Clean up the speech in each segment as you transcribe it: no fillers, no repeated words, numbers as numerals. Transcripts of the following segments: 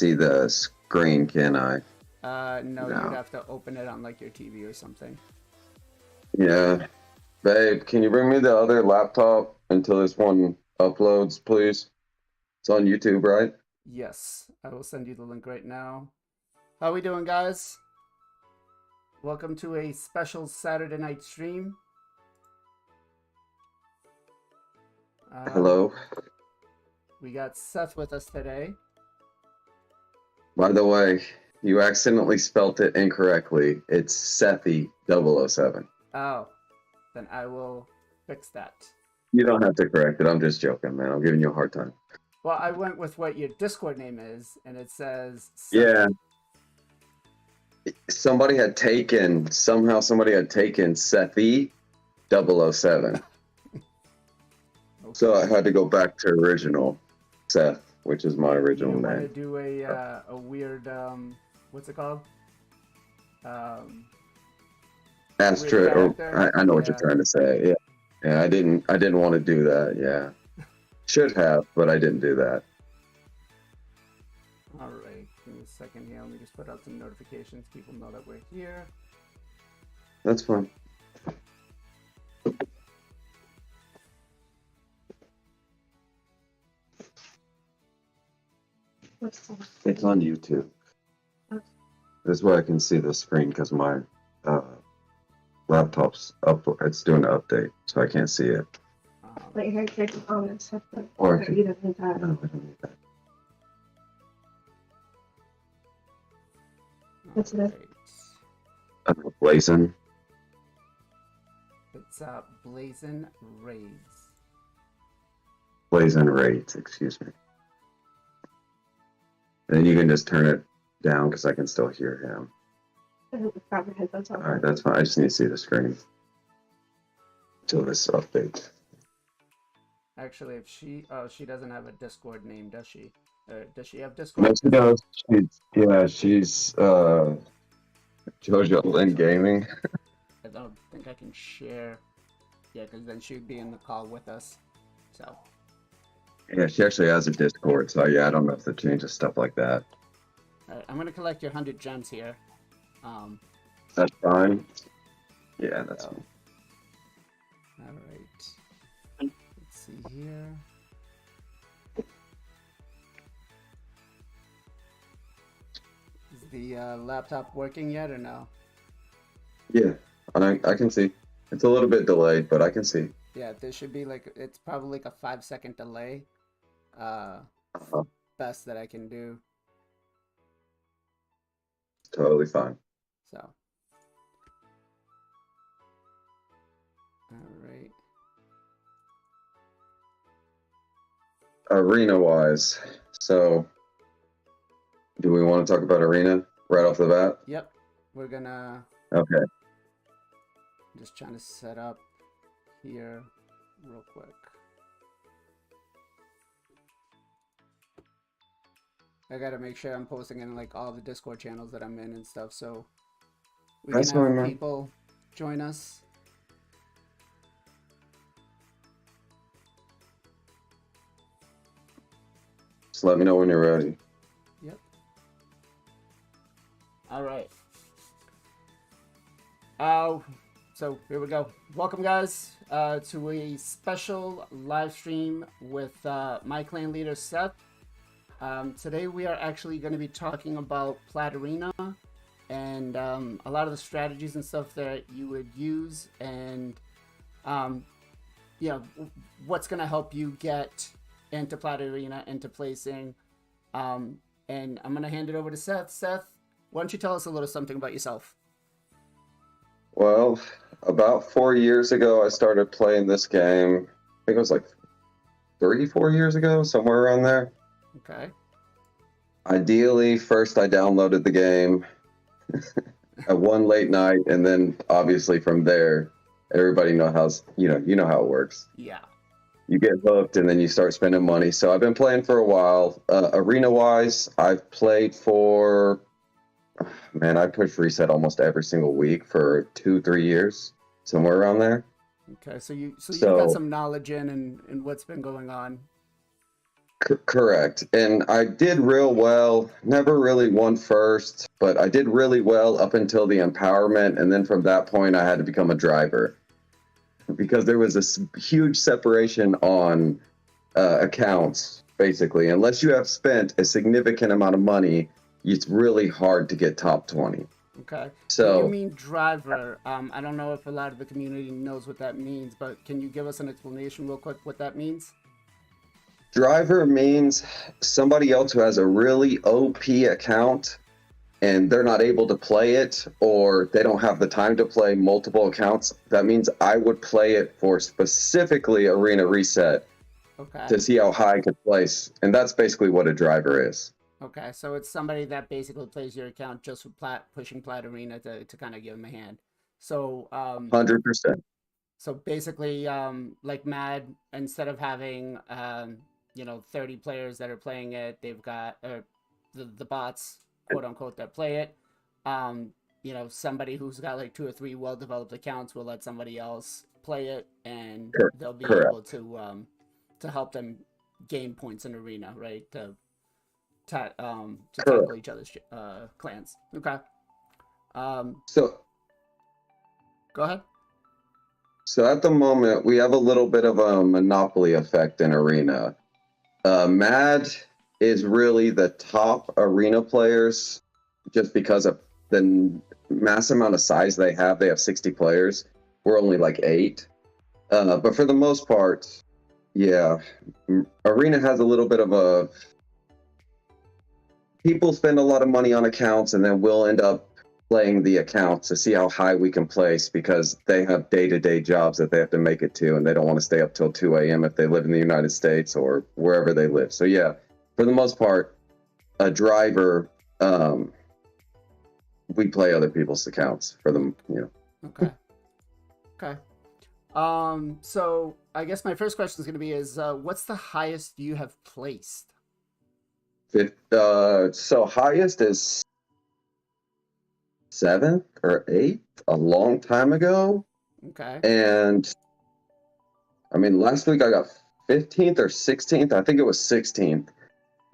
see the screen, can I? No, you'd have to open it on like your TV or something. Yeah. Babe, can you bring me the other laptop until this one uploads, please? It's on YouTube, right? Yes, I will send you the link right now. How we doing, guys? Welcome to a special Saturday night stream. Hello. We got Seth with us today. By the way, you accidentally spelt it incorrectly. It's Sethy007. Oh, then I will fix that. You don't have to correct it. I'm just joking, man. I'm giving you a hard time. Well, I went with what your Discord name is, and it says Seth. Yeah. Somehow somebody had taken Sethy007. Okay. So I had to go back to original Seth, which is my original You name. want to do a weird what's it called? Astra, or I know what you're Yeah. trying to say. Yeah. Yeah, I didn't want to do that. Yeah. Should have, but I didn't do that. All right, give me a second here. Let me just put out some notifications. People know that we're here. That's fine. It's on YouTube. Okay. This is where I can see the screen because my laptop's up. It's doing an update, so I can't see it. But your hair on and stuff. Or You don't need that. no, I don't need that. What's this? BLAZIN. It's BLAZIN Raids. BLAZIN Raids, excuse me. And then you can just turn it down because I can still hear him. Grab your headphones on. All right, that's fine. I just need to see the screen until this updates. Actually, if she doesn't have a Discord name, does she? Does she have Discord? No, she does. She's JoJo Lynn Gaming. I don't think I can share. Yeah, because then she'd be in the call with us. So. Yeah, she actually has a Discord, so yeah, I don't know if the changes stuff like that. All right, I'm gonna collect your 100 gems here. That's fine. Yeah, that's fine. All right. Let's see here. Is the laptop working yet or no? Yeah, I can see. It's a little bit delayed, but I can see. Yeah, there should be like, it's probably like a 5-second delay. Best that I can do. Totally fine. So. All right. Arena-wise, so do we want to talk about Arena right off the bat? Yep, we're gonna. Okay. I'm just trying to set up here real quick. I gotta make sure I'm posting in like all the Discord channels that I'm in and stuff, so we That's can have fine, man. people join us. Just let me know when you're ready. Yep. All right. So here we go. Welcome, guys, to a special live stream with my clan leader Seth. Today we are actually going to be talking about Plat Arena and a lot of the strategies and stuff that you would use, and you know, what's going to help you get into Plat Arena, into placing. And I'm going to hand it over to Seth. Seth, why don't you tell us a little something about yourself? Well, about 4 years ago, I started playing this game. I think it was like 4 years ago, somewhere around there. Okay. Ideally, first I downloaded the game at one late night, and then obviously from there, everybody know how it works. Yeah. You get hooked, and then you start spending money. So I've been playing for a while. Arena-wise, I've played for, man, I push reset almost every single week for 2-3 years, somewhere around there. Okay, so you've got some knowledge in what's been going on. Correct. And I did real well. Never really won first, but I did really well up until the empowerment. And then from that point, I had to become a driver because there was this huge separation on accounts, basically. Unless you have spent a significant amount of money, it's really hard to get top 20. Okay. So When you mean driver, I don't know if a lot of the community knows what that means, but can you give us an explanation real quick what that means? driver means somebody else who has a really OP account and they're not able to play it, or they don't have the time to play multiple accounts. That means I would play it for specifically Arena Reset Okay. to see how high I could place. And that's basically what a driver is. Okay, so it's somebody that basically plays your account just for pushing Plat Arena to kind of give them a hand. So 100%. so basically like Mad, instead of having 30 players that are playing it, they've got the bots, quote unquote, that play it. Somebody who's got like 2 or 3 well-developed accounts will let somebody else play it, and they'll be Correct. able to help them gain points in Arena, right? To tackle each other's clans. Okay. So Go ahead. So at the moment, we have a little bit of a monopoly effect in Arena. Mad is really the top Arena players just because of the mass amount of size they have. They have 60 players. We're only like 8. But for the most part, yeah, Arena has a little bit of a... People spend a lot of money on accounts, and then we'll end up playing the accounts to see how high we can place because they have day-to-day jobs that they have to make it to, and they don't want to stay up till 2 a.m. if they live in the United States or wherever they live. So yeah, for the most part, a driver, we play other people's accounts for them, Okay. Okay. So I guess my first question is going to be what's the highest you have placed? So highest is 7th or 8th a long time ago. Okay. And I mean, last week I got 15th or 16th. I think it was 16th.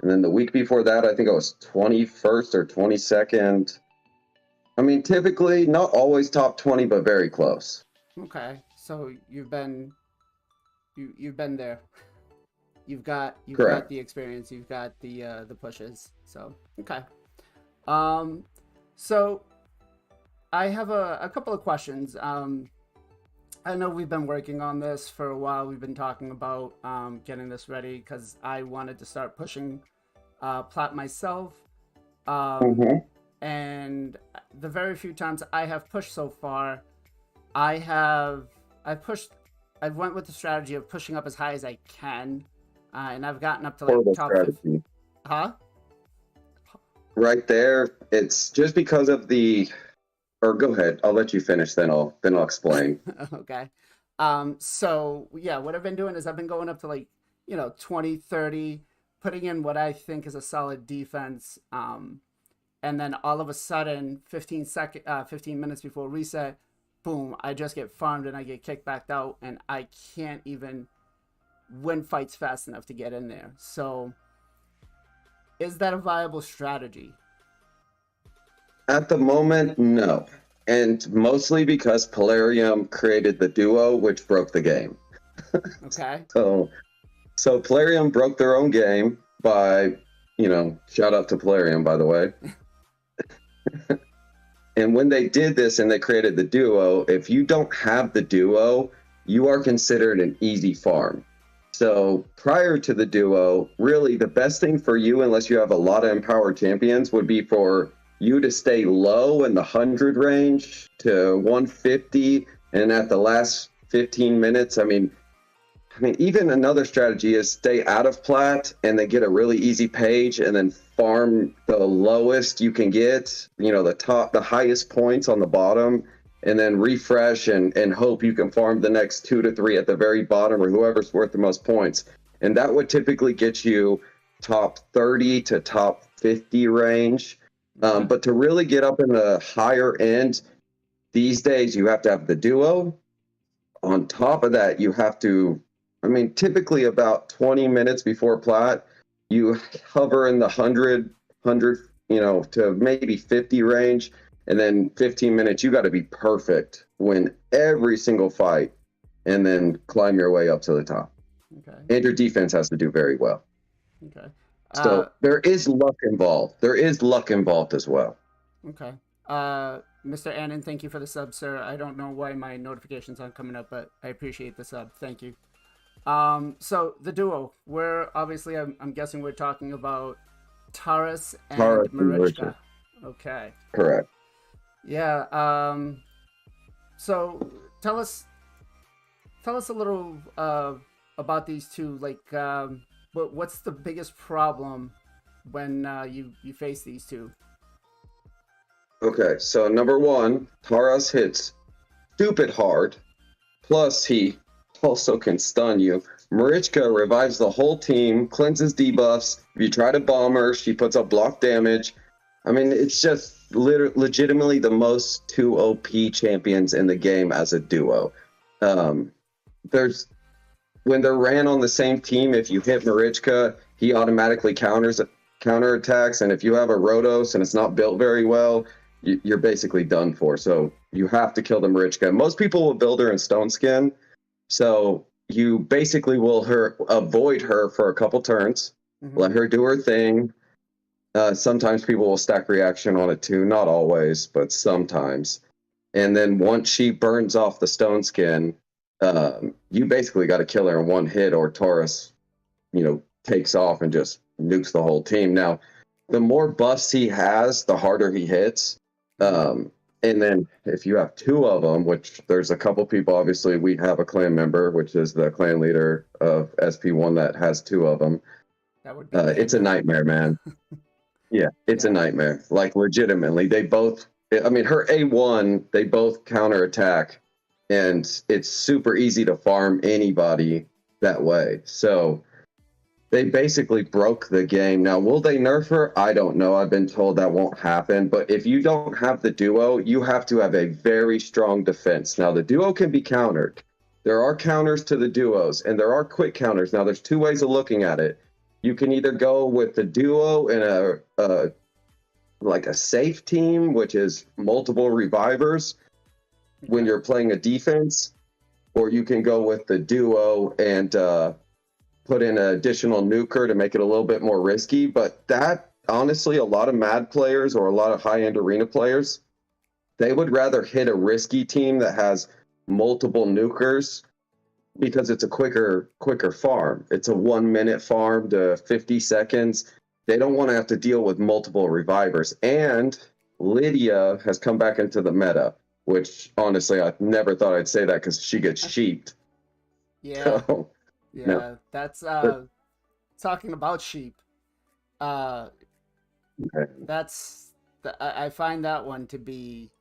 And then the week before that, I think I was 21st or 22nd. I mean, typically not always top 20, but very close. Okay. So you've been there. You've got the experience. You've got the pushes. So okay. So I have a couple of questions. I know we've been working on this for a while. We've been talking about getting this ready because I wanted to start pushing Plat myself. And the very few times I have pushed so far, I've went with the strategy of pushing up as high as I can. And I've gotten up to like top 50. Huh? Right there, it's just because of or go ahead. I'll let you finish, then I'll explain. Okay. So yeah, what I've been doing is I've been going up to like, 20, 30, putting in what I think is a solid defense. And then all of a sudden, 15 minutes before reset, boom, I just get farmed and I get kicked back out, and I can't even win fights fast enough to get in there. So is that a viable strategy? At the moment, no. And mostly because Polarium created the duo, which broke the game. Okay. So Polarium broke their own game by, shout out to Polarium, by the way. And when they did this and they created the duo, if you don't have the duo, you are considered an easy farm. So prior to the duo, really the best thing for you, unless you have a lot of empowered champions, would be for you to stay low in the 100 range to 150, and at the last 15 minutes, I mean, even another strategy is stay out of Plat and then get a really easy page and then farm the lowest you can get, the highest points on the bottom, and then refresh and hope you can farm the next 2 to 3 at the very bottom, or whoever's worth the most points. And that would typically get you top 30 to top 50 range. But to really get up in the higher end, these days you have to have the duo. On top of that, you have to, typically about 20 minutes before Plat, you hover in the 100, to maybe 50 range, and then 15 minutes, you got to be perfect, win every single fight, and then climb your way up to the top. Okay. And your defense has to do very well. Okay. So there is luck involved. There is luck involved as well. Okay. Mr. Annan, thank you for the sub, sir. I don't know why my notifications aren't coming up, but I appreciate the sub. Thank you. So the duo, obviously I'm guessing we're talking about Taurus and Marichka. Okay. Correct. Yeah. So tell us a little about these two. Like, what's the biggest problem when you face these two? Okay, so number one, Taurus hits stupid hard, plus he also can stun you. Marichka revives the whole team, cleanses debuffs. If you try to bomb her, she puts up block damage. I mean, it's just legitimately the most 2 OP champions in the game as a duo. When they're ran on the same team, if you hit Marichka, he automatically counterattacks, and if you have a Rotos and it's not built very well, you're basically done for. So you have to kill the Marichka. Most people will build her in Stone Skin, so you basically will avoid her for a couple turns, let her do her thing. Sometimes people will stack reaction on it too, not always, but sometimes. And then once she burns off the Stone Skin, you basically got to kill her in one hit, or Taurus, takes off and just nukes the whole team. Now, the more buffs he has, the harder he hits. And then if you have two of them, which there's a couple people, obviously we have a clan member, which is the clan leader of SP1 that has two of them. That would be it's a nightmare, man. Yeah, it's a nightmare. Like, legitimately, they both, her A1, they both counterattack, and it's super easy to farm anybody that way. So they basically broke the game. Now, will they nerf her? I don't know. I've been told that won't happen. But if you don't have the duo, you have to have a very strong defense. Now, the duo can be countered. There are counters to the duos, and there are quick counters. Now, there's two ways of looking at it. You can either go with the duo in a safe team, which is multiple revivers when you're playing a defense, or you can go with the duo and put in an additional nuker to make it a little bit more risky. But that, honestly, a lot of mad players or a lot of high-end arena players, they would rather hit a risky team that has multiple nukers, because it's a quicker farm. It's a 1 minute farm to 50 seconds. They don't want to have to deal with multiple revivers. And Lydia has come back into the meta, which honestly, I never thought I'd say that, because she gets sheeped. Yeah. So, yeah. no. That's talking about sheep. I find that one to be,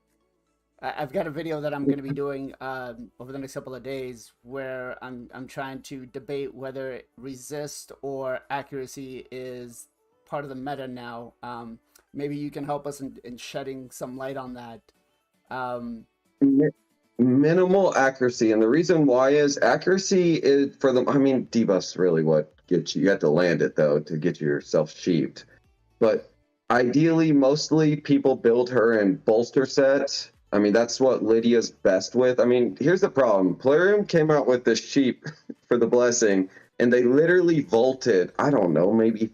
I've got a video that I'm going to be doing over the next couple of days, where I'm trying to debate whether resist or accuracy is part of the meta now. Maybe you can help us in shedding some light on that. Minimal accuracy, and the reason why is accuracy is for them. Debuff's really what gets you. You have to land it, though, to get yourself sheeped. But ideally, mostly people build her in bolster sets. That's what Lydia's best with. Here's the problem. Plarium came out with this sheep for the blessing, and they literally vaulted, I don't know, maybe,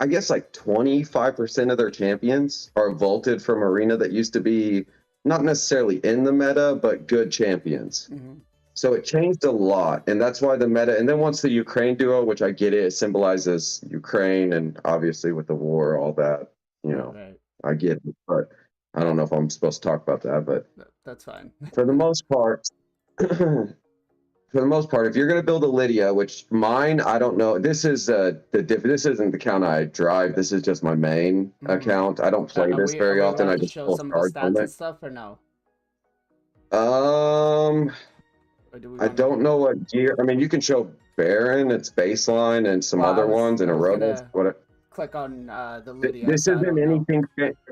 I guess like 25% of their champions are vaulted from arena that used to be not necessarily in the meta, but good champions. So it changed a lot, and that's why the meta, and then once the Ukraine duo, which I get it symbolizes Ukraine, and obviously with the war, all that, Right. I get it, but I don't know if I'm supposed to talk about that, but that's fine. For the most part, if you're going to build a Lydia, which mine, I don't know. This is this isn't the account I drive. This is just my main account. I don't play this very often. I just show some of the stats and stuff, or no? I don't know what gear. You can show Baron, its baseline, and some other ones, and a Rotos. Click on the Lydia. This isn't anything.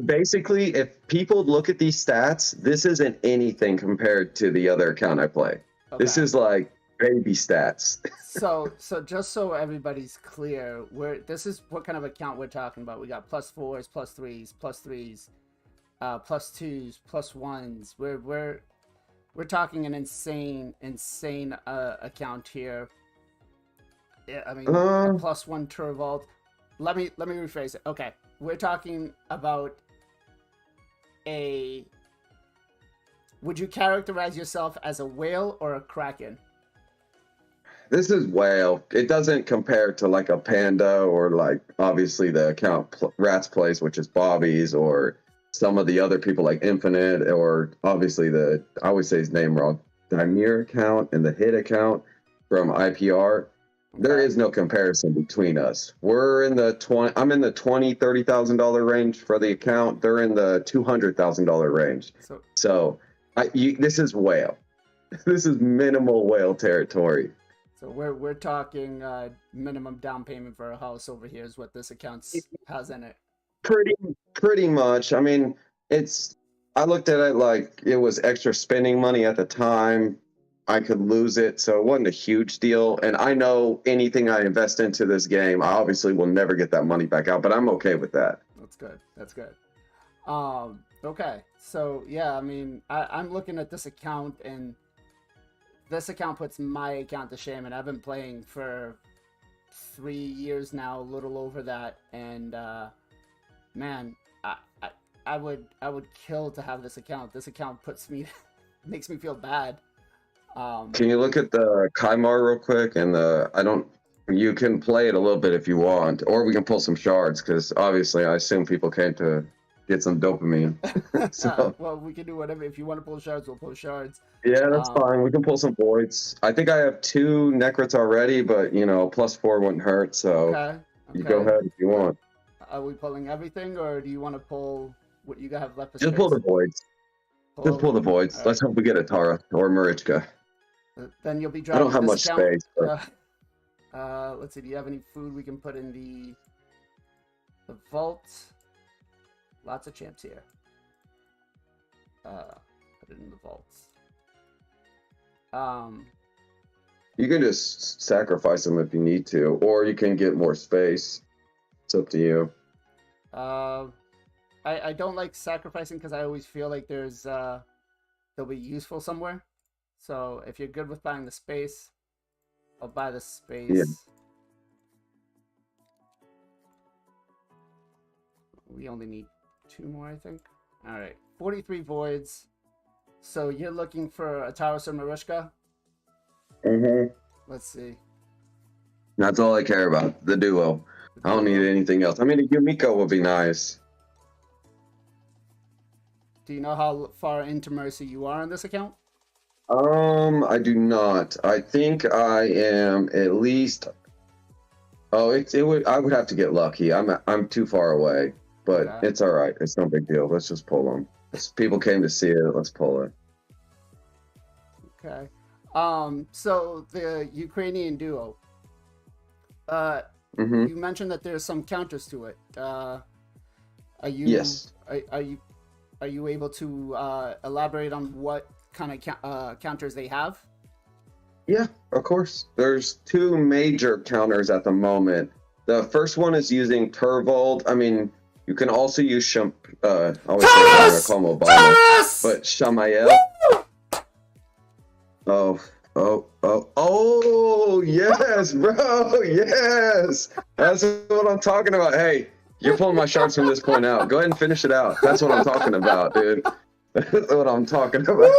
Basically, if people look at these stats, this isn't anything compared to the other account I play. Okay. This is like baby stats. So just so everybody's clear, this is what kind of account we're talking about. We got +4s, +3s, +3s, +2s, +1s. We're talking an insane account here. Yeah, I mean, a +1 Turvold. Let me rephrase it. Okay, we're talking about would you characterize yourself as a whale or a kraken? This is whale. It doesn't compare to like a panda or like obviously the account Rats plays, which is Bobby's, or some of the other people like Infinite, or obviously I always say his name wrong, Dimir account and the Hit account from IPR. There is no comparison between us. We're in the I'm in the $20,000-$30,000 range for the account. They're in the $200,000 range. So this is whale. This is minimal whale territory. So we're talking minimum down payment for a house over here is what this account has in it. Pretty much. I mean, I looked at it like it was extra spending money at the time. I could lose it, so it wasn't a huge deal. And I know anything I invest into this game, I obviously will never get that money back out, but I'm okay with that. That's good. Okay. So yeah, I mean, I'm looking at this account, and this account puts my account to shame, and I've been playing for 3 years now, a little over that, and man, I would kill to have this account. This account makes me feel bad. Can you look at the Kaimar real quick? And you can play it a little bit if you want, or we can pull some shards, because obviously I assume people came to get some dopamine. So well, we can do whatever. If you want to pull shards, we'll pull shards. Yeah, that's fine. We can pull some voids. I think I have 2 Necrots already, but +4 wouldn't hurt. So okay. You go ahead if you want. Are we pulling everything, or do you want to pull what you have left? Just pull the voids. Just pull the voids. Let's hope we get a Tara or Marichka. Then you'll be I don't have much space. But... let's see. Do you have any food we can put in the vault? Lots of champs here. Put it in the vaults. You can just sacrifice them if you need to, or you can get more space. It's up to you. I don't like sacrificing because I always feel like they'll be useful somewhere. So if you're good with buying the space, I'll buy the space. Yeah. We only need 2 more, I think. All right, 43 voids. So you're looking for a Taurus or Marishka? Mm-hmm. Let's see. That's all I care about. The duo. I don't need anything else. I mean, a Yumiko would be nice. Do you know how far into Mercy you are on this account? I do not. I think I am at least. Oh, I would have to get lucky. I'm too far away, but It's all right. It's no big deal. Let's just pull them. People came to see it. Let's pull it. Okay. So the Ukrainian duo. You mentioned that there's some counters to it. Are you? Yes. Are you able to elaborate on what kind of counters they have? Yeah, of course. There's 2 major counters at the moment. The first one is using Turvold. I mean, you can also use I always say I call him Obama, but Shamael. Oh, yes, bro, yes. That's what I'm talking about. Hey, you're pulling my shards from this point out. Go ahead and finish it out. That's what I'm talking about, dude. That's what I'm talking about.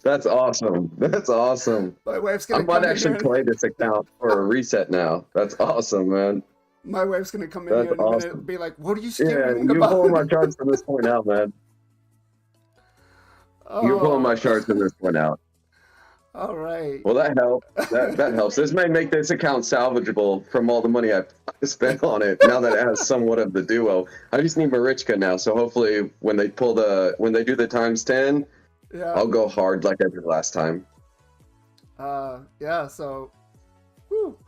That's awesome. That's awesome. My wife's gonna I might actually play this account for a reset now. That's awesome, man. My wife's gonna come in here in a minute and be like, "What are you screaming about?" You're pulling my shards from this point out, man. You're pulling my shards from this point out. All right. Well, that helps. That helps. This may make this account salvageable from all the money I spent on it. Now that it has somewhat of the duo, I just need Marichka now. So hopefully, when they do the ×10, I'll go hard like I did last time. Yeah. So, whew,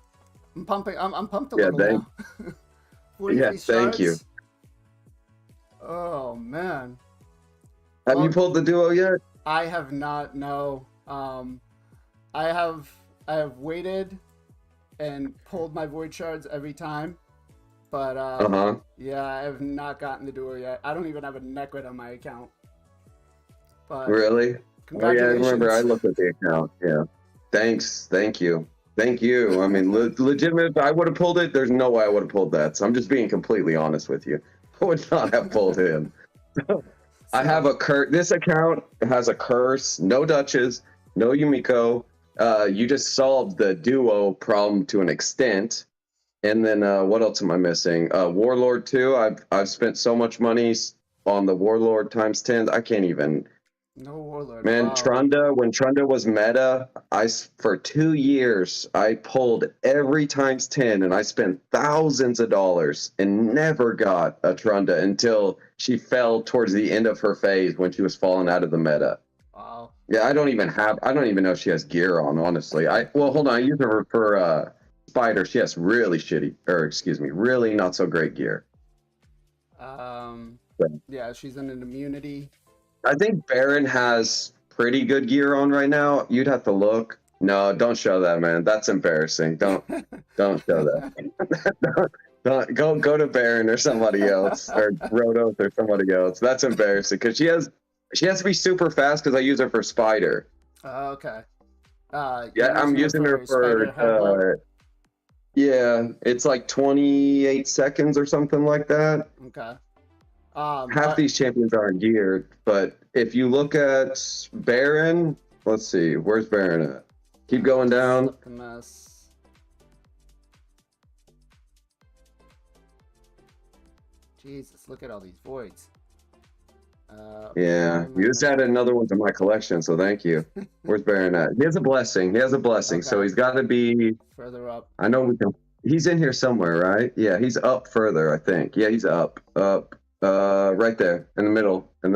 I'm pumping. I'm pumped a little now. Thank you. Oh man. Have you pulled the duo yet? I have not. No. I have I have waited and pulled my void shards every time, but yeah, I have not gotten the duo yet. I don't even have a LiQWYD on my account. But Really? Oh yeah, I congratulations. remember I looked at the account. Yeah. Thanks. Thank you. Thank you. I mean, legitimate. If I would have pulled it, there's no way I would have pulled that. So I'm just being completely honest with you. I would not have pulled him. I have a curse. This account has a curse. No Duchess. No Yumiko. You just solved the duo problem to an extent. And then what else am I missing? Warlord 2. I've spent so much money on the Warlord times 10. I can't even. No Warlord. Man, Wow. Trunda, when Trunda was meta, for 2 years, I pulled every times 10 and I spent thousands of dollars and never got a Trunda until she fell towards the end of her phase when she was falling out of the meta. Wow. Yeah, I don't even know if she has gear on, honestly. Well, hold on, I use her for Spider. She has really really not so great gear. Yeah, she's in an immunity. I think Baron has pretty good gear on right now. You'd have to look. No, don't show that, man. That's embarrassing. Don't show that. don't go to Baron or somebody else or Rodos or somebody else. That's embarrassing because she has to be super fast because I use her for Spider. Okay. Yeah, I'm using her for yeah, it's like 28 seconds or something like that. Okay. Half these champions aren't geared, but if you look at Baron, let's see, where's Baron at? Keep going down. Look a mess. Jesus, look at all these voids. Yeah, you just added another one to my collection, so thank you. Where's Baron at? He has a blessing. Okay. So he's got to be further up. I know we can. He's in here somewhere, right? Yeah, he's up further, I think. Yeah, he's up. Right there, in the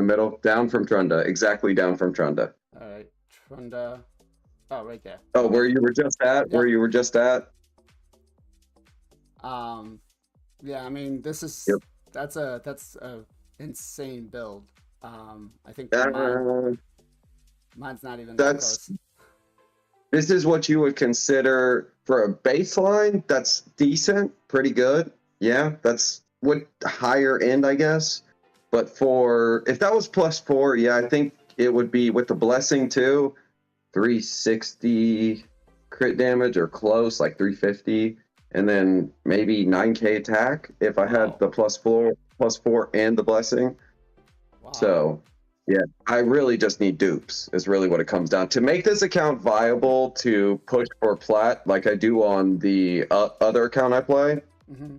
middle, down from Trunda, exactly down from Trunda. All right, Trunda. Oh, right there. Oh, where you were just at? Yep. Where you were just at? Yeah, I mean, this is that's a insane build. I think mine's not even that close. This is what you would consider for a baseline. That's decent, pretty good. Yeah, that's what higher end, I guess. But if that was +4, yeah, I think it would be with the blessing too, 360 crit damage or close, like 350, and then maybe 9k attack if I had the +4 and the blessing. Wow. So yeah, I really just need dupes is really what it comes down to. Make this account viable to push for Plat like I do on the other account I play.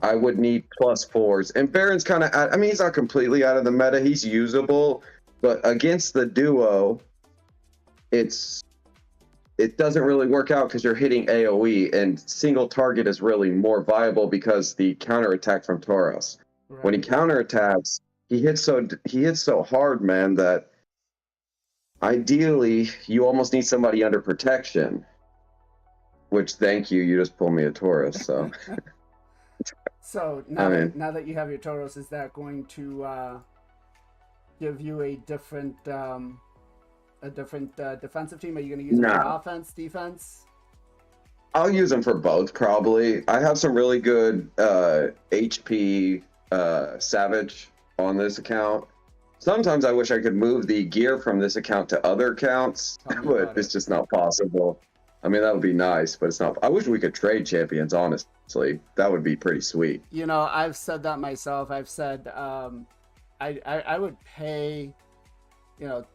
I would need +4s. And Baron's kind of, I mean, he's not completely out of the meta. He's usable. But against the duo, it doesn't really work out because you're hitting AoE. And single target is really more viable because the counterattack from Tauros. Right. When he counterattacks, he hits so hard, man, that ideally you almost need somebody under protection. Which, thank you, you just pulled me a Tauros, so... So now that you have your Tauros, is that going to give you a different defensive team? Are you going to use it for offense, defense? I'll use them for both, probably. I have some really good HP Savage on this account. Sometimes I wish I could move the gear from this account to other accounts, but it's just not possible. I mean, that would be nice, but it's not. I wish we could trade champions, honestly. That would be pretty sweet. You know, I've said that myself. I've said I would pay, $25,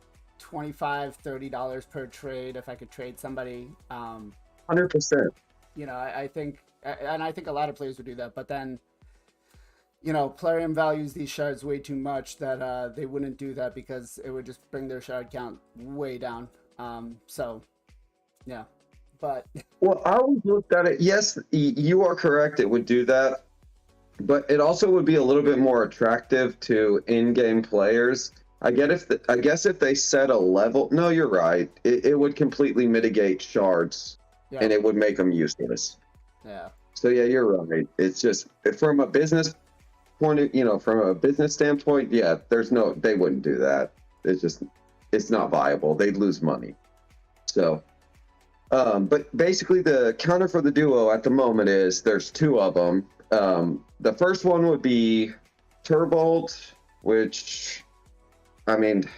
$30 per trade if I could trade somebody. 100%. You know, I think a lot of players would do that, but then, Plarium values these shards way too much that they wouldn't do that because it would just bring their shard count way down. So, yeah. But well, I always looked at it. Yes, you are correct. It would do that, but it also would be a little bit more attractive to in-game players. I guess if they set a level. No, you're right. It would completely mitigate shards, and it would make them useless. Yeah. So yeah, you're right. It's just from a business point of, from a business standpoint. Yeah, they wouldn't do that. It's not viable. They'd lose money. So. But basically, the counter for the duo at the moment is there's two of them. The first one would be Turbolt, which, I mean,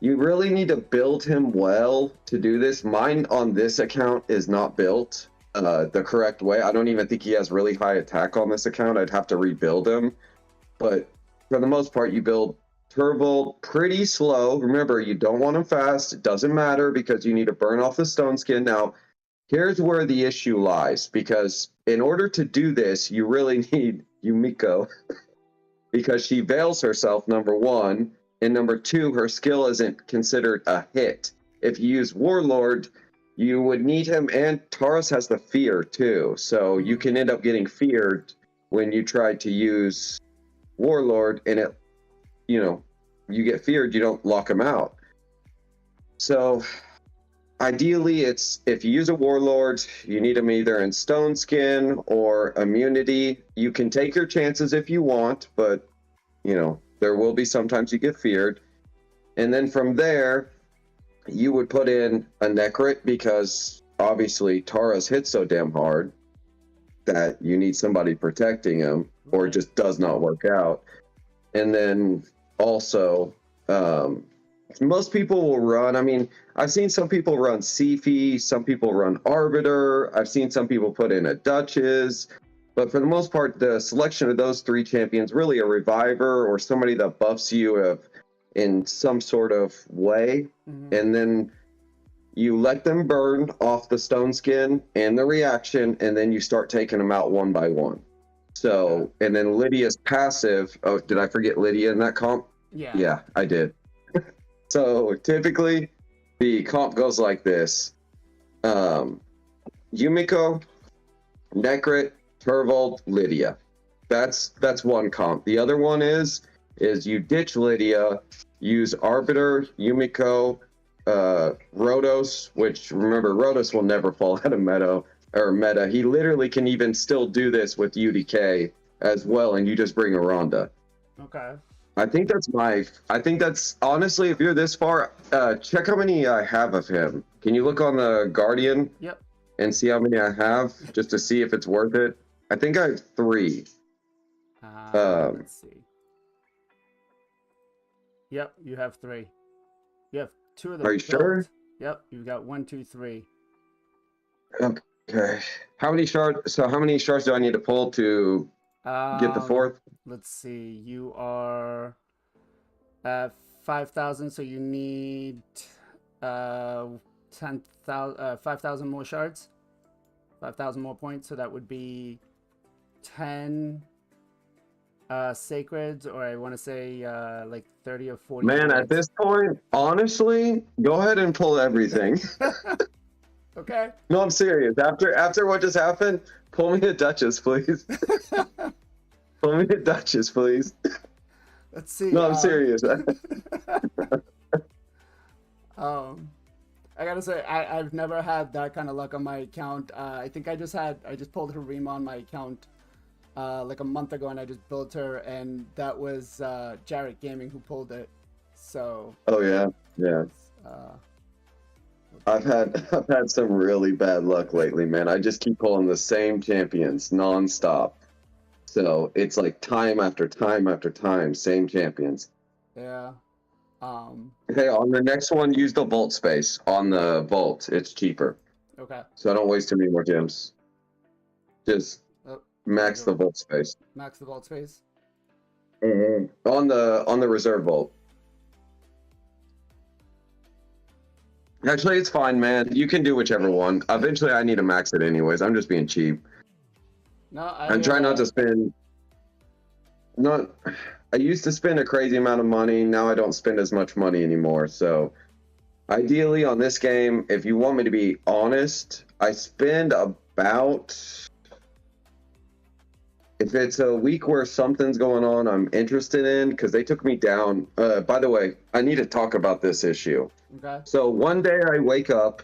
you really need to build him well to do this. Mine on this account is not built the correct way. I don't even think he has really high attack on this account. I'd have to rebuild him. But for the most part, you build Turbolt pretty slow. Remember, you don't want him fast. It doesn't matter because you need to burn off the stone skin. Now, here's where the issue lies, because in order to do this, you really need Yumiko because she veils herself, number one, and number two, her skill isn't considered a hit. If you use Warlord, you would need him, and Taurus has the fear too, so you can end up getting feared when you try to use Warlord, and it, you know, you get feared, you don't lock him out. So ideally, it's if you use a Warlord, you need him either in Stone Skin or Immunity. You can take your chances if you want, but you know, there will be sometimes you get feared. And then from there, you would put in a Necrit because obviously Taurus hits so damn hard that you need somebody protecting him, or it just does not work out. And then also, most people will run, I mean, I've seen some people run Sifi, some people run Arbiter, I've seen some people put in a Duchess, but for the most part, the selection of those three champions, really a Reviver or somebody that buffs you in some sort of way, and then you let them burn off the Stone Skin and the reaction, and then you start taking them out one by one. So, and then Lydia's passive, oh, did I forget Lydia in that comp? Yeah. Yeah, I did. So typically, the comp goes like this. Yumiko, Necrit, Turvold, Lydia. That's one comp. The other one is you ditch Lydia, use Arbiter, Yumiko, Rhodos, which remember Rhodos will never fall out of meta. He literally can even still do this with UDK as well, and you just bring a Rhonda. Okay. I think that's honestly, if you're this far, check how many I have of him. Can you look on the Guardian? Yep. And see how many I have, just to see if it's worth it. I think I have 3. Let's see. Yep, you have 3. You have 2 of them. Are you sure? Yep, you've got 1, 2, 3. Okay. How many shards? So how many shards do I need to pull to get the 4th? Let's see. You are at 5,000, so you need 5,000 more shards. 5,000 more points, so that would be 10 sacreds, or I want to say like 30 or 40. Man, at this point, honestly, go ahead and pull everything. Okay. No, I'm serious. After what just happened, pull me a Duchess, please. Pull me a Duchess, please. Let's see. No, I'm serious. I gotta say, I've never had that kind of luck on my account. I think I just pulled Harima on my account like a month ago, and I just built her, and that was Jarrett Gaming who pulled it. So. Oh yeah, yeah. I've had some really bad luck lately, man. I just keep pulling the same champions nonstop. So it's like time after time after time, same champions. Yeah. Okay, on the next one, use the vault space. On the vault, it's cheaper. Okay. So I don't waste too many more gems. Just max the vault space. Max the vault space. On the reserve vault. Actually, it's fine, man. You can do whichever one. Eventually, I need to max it anyways. I'm just being cheap. No, I'm trying not to spend. I used to spend a crazy amount of money. Now I don't spend as much money anymore. So, ideally on this game, if you want me to be honest, I spend about. If it's a week where something's going on I'm interested in, because they took me down. By the way, I need to talk about this issue. Okay. So one day I wake up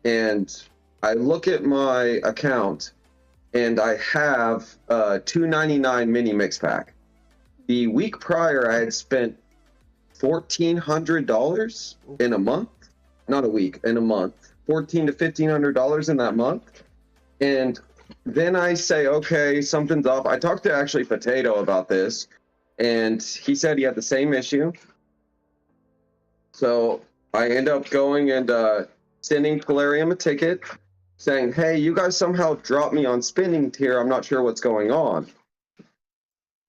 and I look at my account and I have a $2.99 mini mix pack. The week prior, I had spent $1,400 in a month. Not a week, in a month. $1,400 to $1,500 in that month. And then I say, okay, something's up. I talked to actually Potato about this, and he said he had the same issue. So I end up going and sending Polarium a ticket saying, hey, you guys somehow dropped me on spinning tier. I'm not sure what's going on.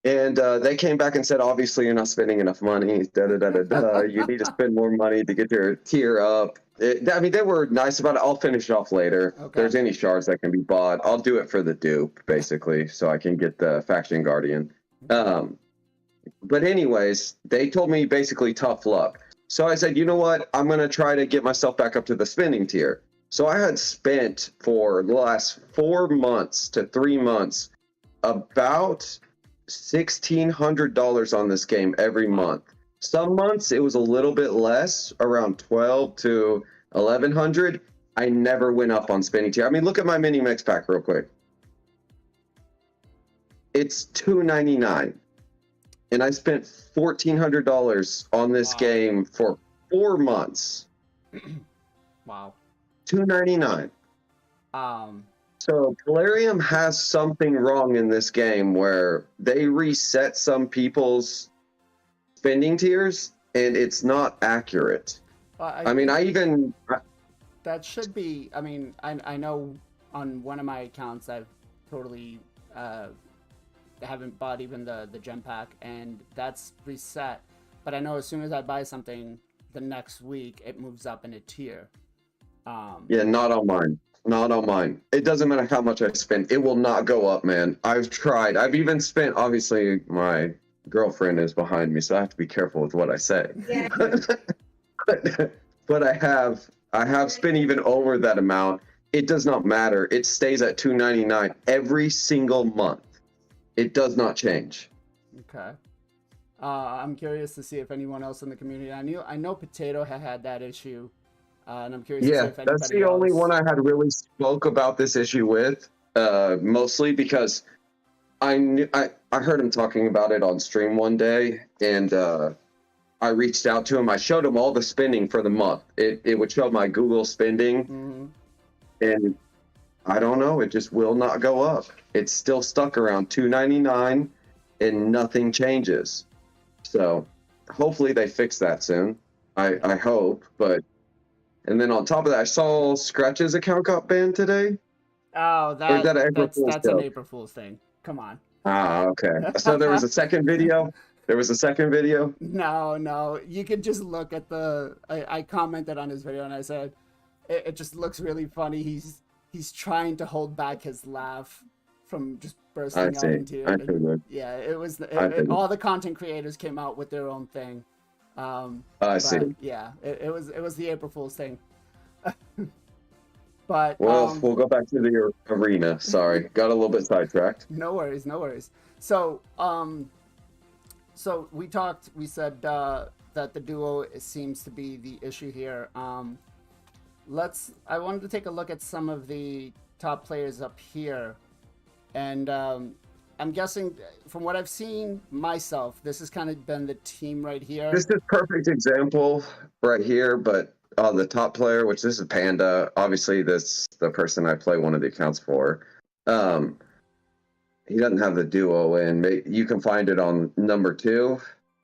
And they came back and said, obviously, you're not spending enough money. You need to spend more money to get your tier up. I mean, they were nice about it. I'll finish it off later. Okay. If there's any shards that can be bought, I'll do it for the dupe, basically, so I can get the Faction Guardian. But anyways, they told me basically tough luck. So I said, you know what? I'm going to try to get myself back up to the spinning tier. So I had spent for the last 4 months to 3 months about $1,600 on this game every month. Some months it was a little bit less, around $1,200 to $1,100. I never went up on spinning tier. I mean, look at my mini mix pack real quick. It's $299, and I spent $1,400 on this game for 4 months. Wow. $299. So Polarium has something wrong in this game where they reset some people's spending tiers, and it's not accurate. I mean, that should be. I mean, I know on one of my accounts I've totally haven't bought even the gem pack, and that's reset. But I know as soon as I buy something, the next week it moves up in a tier. Yeah, not on mine. Not on mine. It doesn't matter how much I spend. It will not go up, man. I've tried. I've even spent, obviously, my girlfriend is behind me, so I have to be careful with what I say. Yeah. but I have spent even over that amount. It does not matter. It stays at $299 every single month. It does not change. Okay. I'm curious to see if anyone else in the community. I know Potato had that issue. And I'm curious to see if anybody that's the only one I had really spoke about this issue with, mostly because I heard him talking about it on stream one day, and I reached out to him. I showed him all the spending for the month. It would show my Google spending, and I don't know, it just will not go up. It's still stuck around $299, and nothing changes. So hopefully they fix that soon. I hope, but. And then on top of that, I saw Scratch's account got banned today. Oh, that's an April Fool's thing. Come on. Ah, okay. So there was a second video? No. You could just look at I commented on his video and I said, it just looks really funny. He's trying to hold back his laugh from just bursting out into it. Yeah, it was all the content creators came out with their own thing. I see. Yeah, it was the April Fool's thing. But we'll go back to the arena. Sorry, got a little bit sidetracked. No worries. So we said that the duo seems to be the issue here. I wanted to take a look at some of the top players up here, and I'm guessing, from what I've seen myself, this has kind of been the team right here. This is perfect example right here, but the top player, which this is Panda, obviously this the person I play one of the accounts for. He doesn't have the duo, and you can find it on number 2.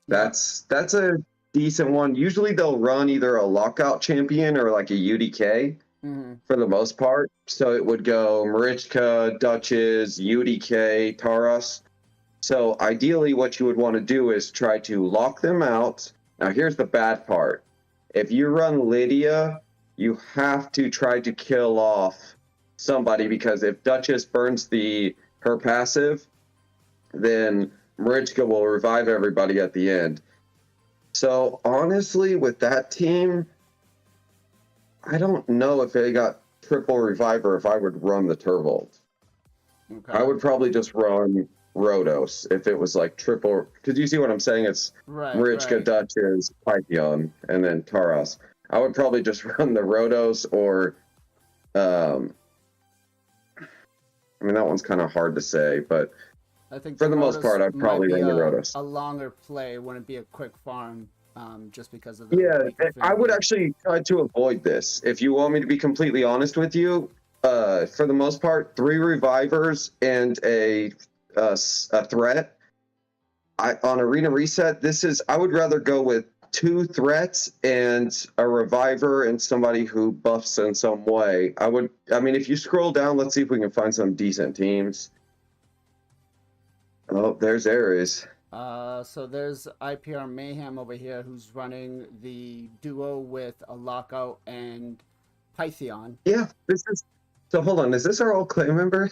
That's a decent one. Usually they'll run either a lockout champion or like a UDK. For the most part. So it would go Marichka, Duchess, UDK, Taras. So ideally what you would want to do is try to lock them out. Now here's the bad part. If you run Lydia, you have to try to kill off somebody, because if Duchess burns her passive, then Marichka will revive everybody at the end. So honestly, with that team, I don't know if they got triple reviver if I would run the Turvold. Okay. I would probably just run Rhodos if it was like triple, because you see what I'm saying? It's Marichka, Duchess, Pythion, and then Taras. I would probably just run the Rhodos, or I mean, that one's kind of hard to say, but I think for the most part, I'd probably run the Rhodos. A longer play wouldn't be a quick farm just because of the Yeah, weaker I would affinity. actually try to avoid this. If you want me to be completely honest with you, for the most part, 3 revivers and a threat. On Arena Reset, I would rather go with 2 threats and a reviver and somebody who buffs in some way. I mean, if you scroll down, let's see if we can find some decent teams. Oh, there's Ares. So there's IPR Mayhem over here who's running the duo with a Lockout and Python. Yeah, this is. So hold on, is this our old clan member?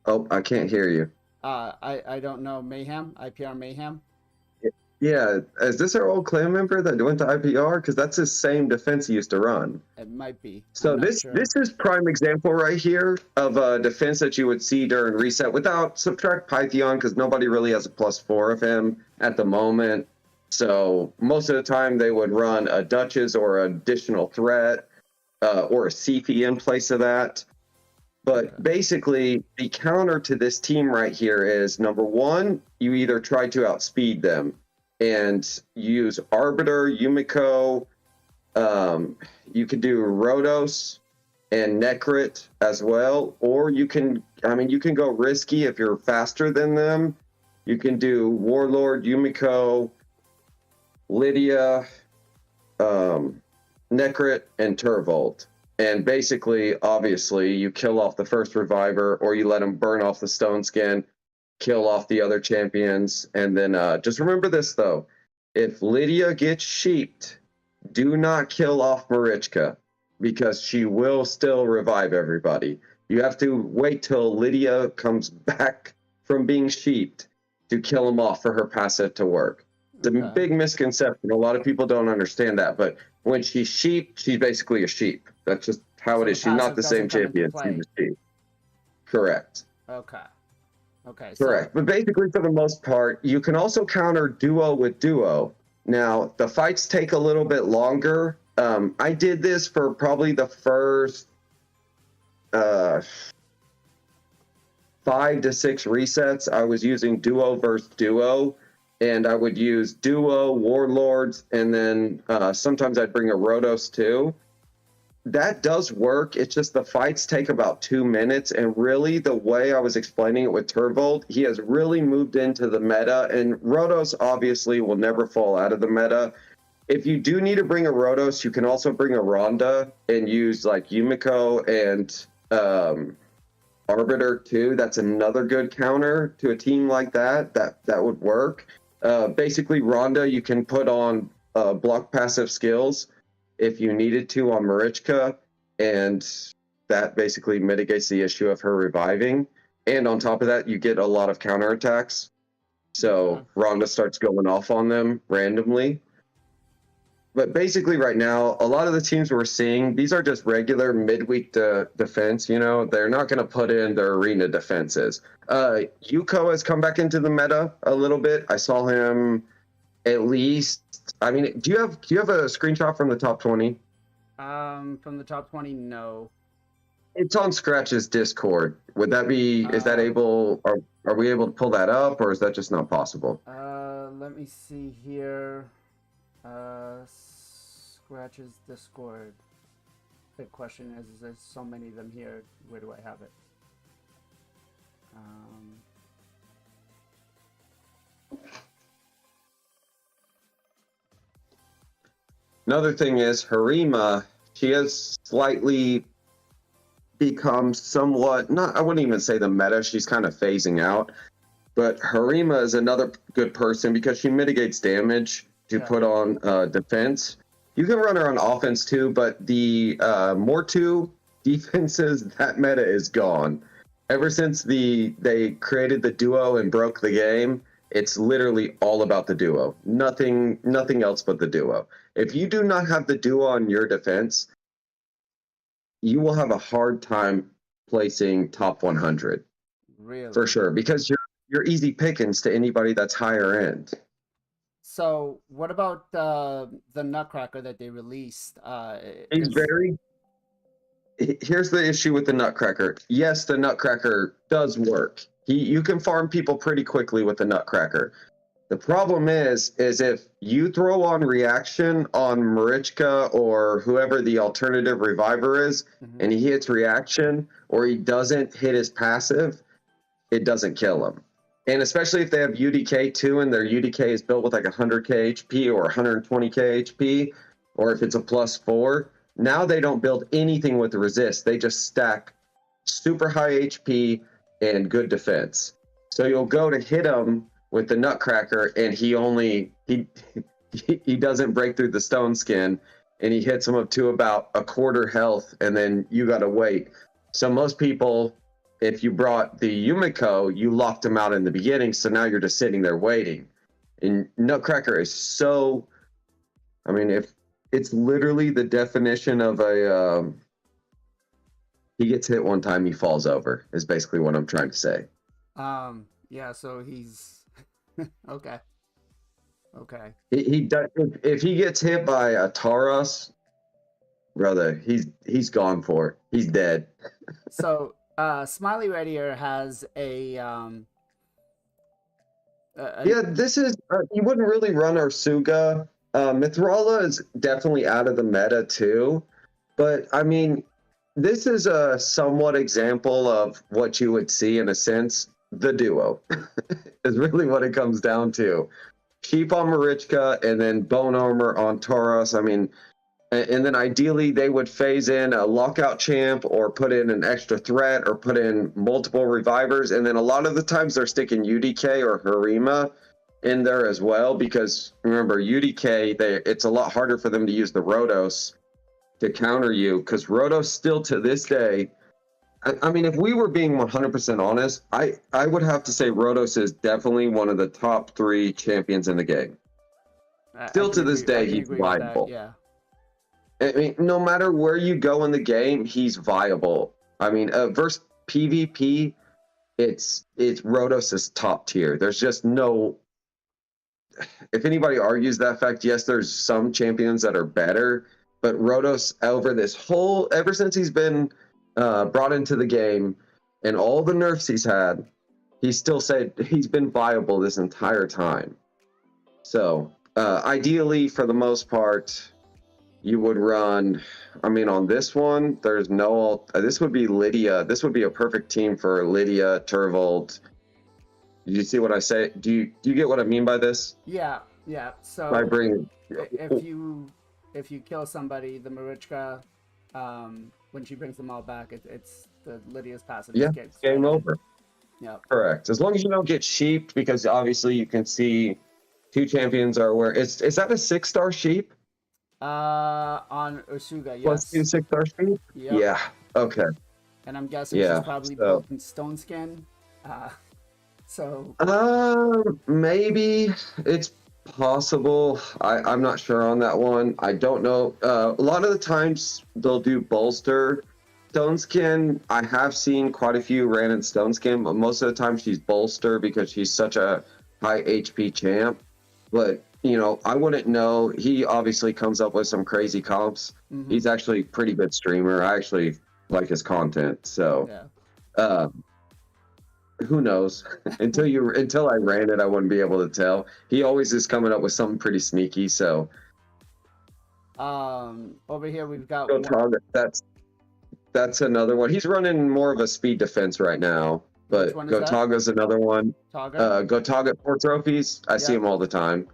Oh, I can't hear you. I don't know, Mayhem, IPR Mayhem. Yeah, is this our old clan member that went to IPR? Because that's his same defense he used to run. It might be. So I'm not this sure. this is prime example right here of a defense that you would see during reset without subtract Python, because nobody really has a +4 of him at the moment. So most of the time they would run a Duchess or an additional threat or a CP in place of that. But basically, the counter to this team right here is, number one, you either try to outspeed them and use Arbiter, Yumiko. You could do Rhodos and Necrit as well, or you can go risky if you're faster than them. You can do Warlord, Yumiko, Lydia, Necrit, and Turvold. And basically, obviously, you kill off the first reviver, or you let them burn off the stone skin, kill off the other champions, and then just remember this though: if Lydia gets sheeped, do not kill off Marichka, because she will still revive everybody. You have to wait till Lydia comes back from being sheeped to kill them off for her passive to work. It's a big misconception. A lot of people don't understand that, but when she's sheep, she's basically a sheep. That's just how it is. She's not the same champion. She's a sheep. Correct. Okay. Okay. Correct. But basically, for the most part, you can also counter duo with duo. Now, the fights take a little bit longer. I did this for probably the first 5 to 6 resets. I was using duo versus duo, and I would use duo, warlords, and then sometimes I'd bring a Rhodos too. That does work. It's just the fights take about 2 minutes, and really the way I was explaining it with Turvold, he has really moved into the meta, and Rhodos obviously will never fall out of the meta. If you do need to bring a Rhodos, you can also bring a Rhonda and use like Yumiko and Arbiter too. That's another good counter to a team like that. That would work. Basically, Rhonda you can put on block passive skills if you needed to on Marichka, and that basically mitigates the issue of her reviving. And on top of that, you get a lot of counterattacks. So Rhonda starts going off on them randomly. But basically right now, a lot of the teams we're seeing, these are just regular midweek defense. You know, they're not going to put in their arena defenses. Yuko has come back into the meta a little bit. I saw him at least. I mean, do you have a screenshot from the top 20? From the top 20, no. It's on Scratch's Discord. Would that be? Is that able? Are we able to pull that up, or is that just not possible? Let me see here. Scratch's Discord. The question is there's so many of them here. Where do I have it? Another thing is Harima. She has slightly become somewhat, not, I wouldn't even say the meta. She's kind of phasing out. But Harima is another good person because she mitigates damage to put on defense. You can run her on offense too, but the Mortu defenses, that meta is gone. Ever since they created the duo and broke the game, it's literally all about the duo. Nothing else but the duo. If you do not have the duo on your defense, you will have a hard time placing top 100. Really? For sure, because you're easy pickings to anybody that's higher end. So what about the Nutcracker that they released? Here's the issue with the Nutcracker. Yes, the Nutcracker does work. You can farm people pretty quickly with the Nutcracker. The problem is if you throw on reaction on Marichka or whoever the alternative reviver is, and he hits reaction or he doesn't hit his passive, it doesn't kill him. And especially if they have UDK too, and their UDK is built with like 100k HP or 120k HP, or if it's a +4, now they don't build anything with the resist. They just stack super high HP and good defense. So you'll go to hit him with the Nutcracker, and he doesn't break through the stone skin, and he hits him up to about a quarter health, and then you got to wait. So most people, if you brought the Yumiko, you locked him out in the beginning, so now you're just sitting there waiting. And Nutcracker is so, I mean, if it's literally the definition of a, he gets hit one time, he falls over, is basically what I'm trying to say. Yeah, so he's, okay. Okay. He does, if he gets hit by a Tauros, brother, he's gone for it. He's dead. So, Smiley right here has a yeah, this is you wouldn't really run Ursuga. Mithrala is definitely out of the meta too, but I mean, this is a somewhat example of what you would see in a sense. The duo is really what it comes down to. Sheep on Marichka and then Bone Armor on Tauros. I mean, and then ideally they would phase in a lockout champ or put in an extra threat or put in multiple revivers. And then a lot of the times they're sticking UDK or Harima in there as well, because remember, UDK, it's a lot harder for them to use the Rhodos to counter you, because Rhodos still to this day, I mean, if we were being 100% honest, I would have to say Rhodos is definitely one of the top 3 champions in the game. Still to this day, he's viable. Yeah. I mean, no matter where you go in the game, he's viable. I mean, versus PvP, it's Rhodos is top tier. There's just no. If anybody argues that fact, yes, there's some champions that are better, but Rhodos ever since he's been brought into the game and all the nerfs he's had, he's still said he's been viable this entire time. So ideally, for the most part, you would run, I mean, on this one, there's no, this would be Lydia. This would be a perfect team for Lydia, Turvold. Did you see what I say? Do you get what I mean by this? Yeah, yeah. So I bring, if you kill somebody, the Marichka, when she brings them all back, it's the Lydia's passive. Yeah, game over. Yeah. Correct. As long as you don't get sheeped, because obviously you can see 2 champions are where, is that a 6-star sheep? On Ursuga, yes. Plus 2 6-star sheep? Yep. Yeah. Okay. And I'm guessing she's probably built in stone skin. So maybe it's possible. I'm not sure on that one. I don't know. A lot of the times they'll do bolster stone skin. I have seen quite a few ran in stone skin, but most of the time she's bolster because she's such a high HP champ. But you know, I wouldn't know. He obviously comes up with some crazy comps. Mm-hmm. He's actually a pretty good streamer. I actually like his content. So yeah. Who knows? Until I ran it, I wouldn't be able to tell. He always is coming up with something pretty sneaky. So over here we've got Gotaga. That's another one. He's running more of a speed defense right now. But Gotaga's another one. Gotaga 4 trophies. I see him all the time.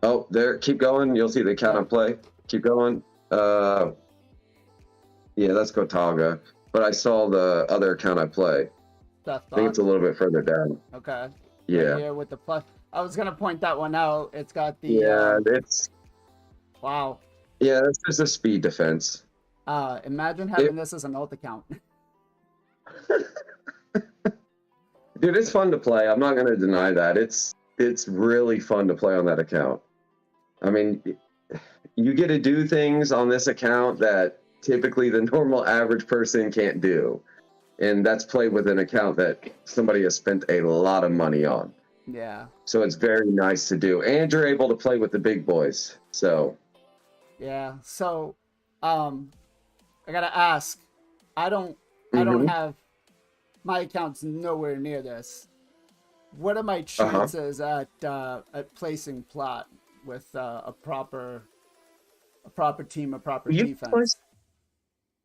Oh, there. Keep going. You'll see the count on play. Keep going. Yeah, that's Gotaga. But I saw the other account I play. I think it's a little bit further down. Okay. Yeah. Right here with the plus. I was gonna point that one out. It's got the. Yeah, it's. Wow. Yeah, that's just a speed defense. Imagine having this as an alt account. Dude, it's fun to play. I'm not going to deny that. It's really fun to play on that account. I mean, you get to do things on this account that typically the normal average person can't do. And that's played with an account that somebody has spent a lot of money on. Yeah. So it's very nice to do. And you're able to play with the big boys. So. Yeah. So, I got to ask, I don't have, my account's nowhere near this. what are my chances at placing Plat with a proper team, a proper defense?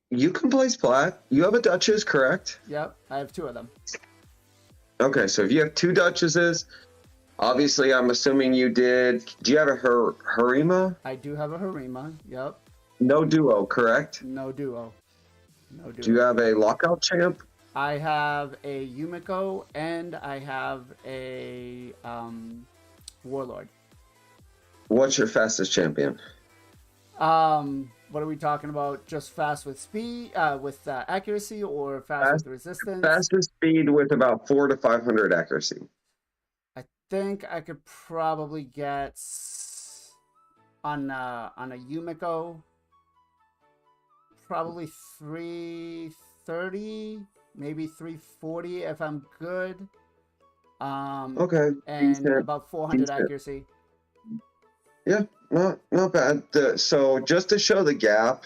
You can place Plat. You have a Duchess, correct? Yep, I have 2 of them. Okay, so if you have 2 Duchesses, obviously I'm assuming you did. Do you have a Harima? I do have a Harima. Yep. No duo, correct? No duo. No duo. Do you have a lockout champ? I have a Yumiko and I have a Warlord. What's your fastest champion? What are we talking about? Just fast with speed, with accuracy, or fast with resistance? Fastest speed with about 400 to 500 accuracy. I think I could probably get on a Yumiko probably 330, maybe 340 if I'm good. Okay. And decent. about 400 Decent. accuracy. Yeah, not bad. So just to show the gap,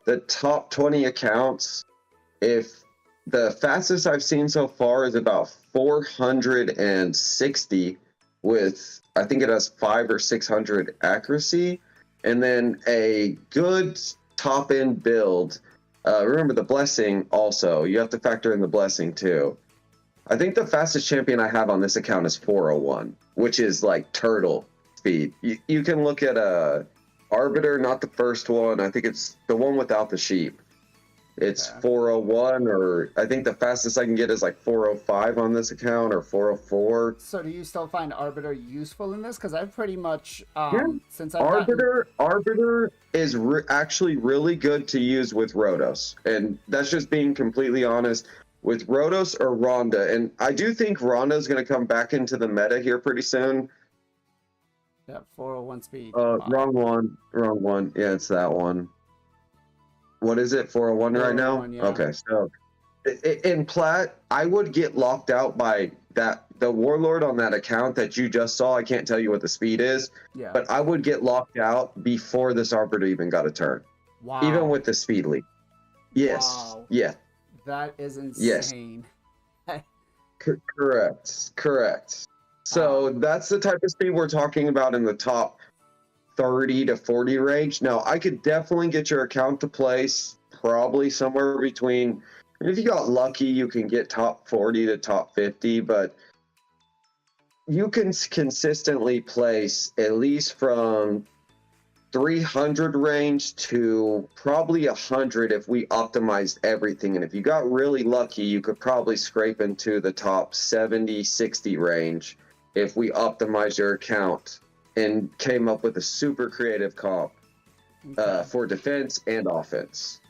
the top 20 accounts, if the fastest I've seen so far is about 460 with, I think it has 500 or 600 accuracy, and then a good top end build. Remember the blessing also, you have to factor in the blessing too. I think the fastest champion I have on this account is 401, which is like turtle speed. You can look at Arbiter, not the first one. I think it's the one without the sheep. It's 401, or I think the fastest I can get is like 405 on this account, or 404. So do you still find Arbiter useful in this? Because I've pretty much since I've Arbiter is actually really good to use with Rhodos, and that's just being completely honest. With Rhodos or Rhonda, and I do think Rhonda is going to come back into the meta here pretty soon. Yeah, 401 speed. Wrong one. Yeah, it's that one. What is it? 401 right now? Yeah. Okay, so in Plat, I would get locked out by the Warlord on that account that you just saw. I can't tell you what the speed is, but I would get locked out before this Arbiter even got a turn. Wow. Even with the speed lead. Yes. Wow. Yeah. That is insane. Yes. Correct. So that's the type of speed we're talking about in the top 30 to 40 range. Now, I could definitely get your account to place probably somewhere between, if you got lucky, you can get top 40 to top 50, but you can consistently place at least from 300 range to probably 100 if we optimized everything. And if you got really lucky, you could probably scrape into the top 70, 60 range if we optimized your account and came up with a super creative comp for defense and offense.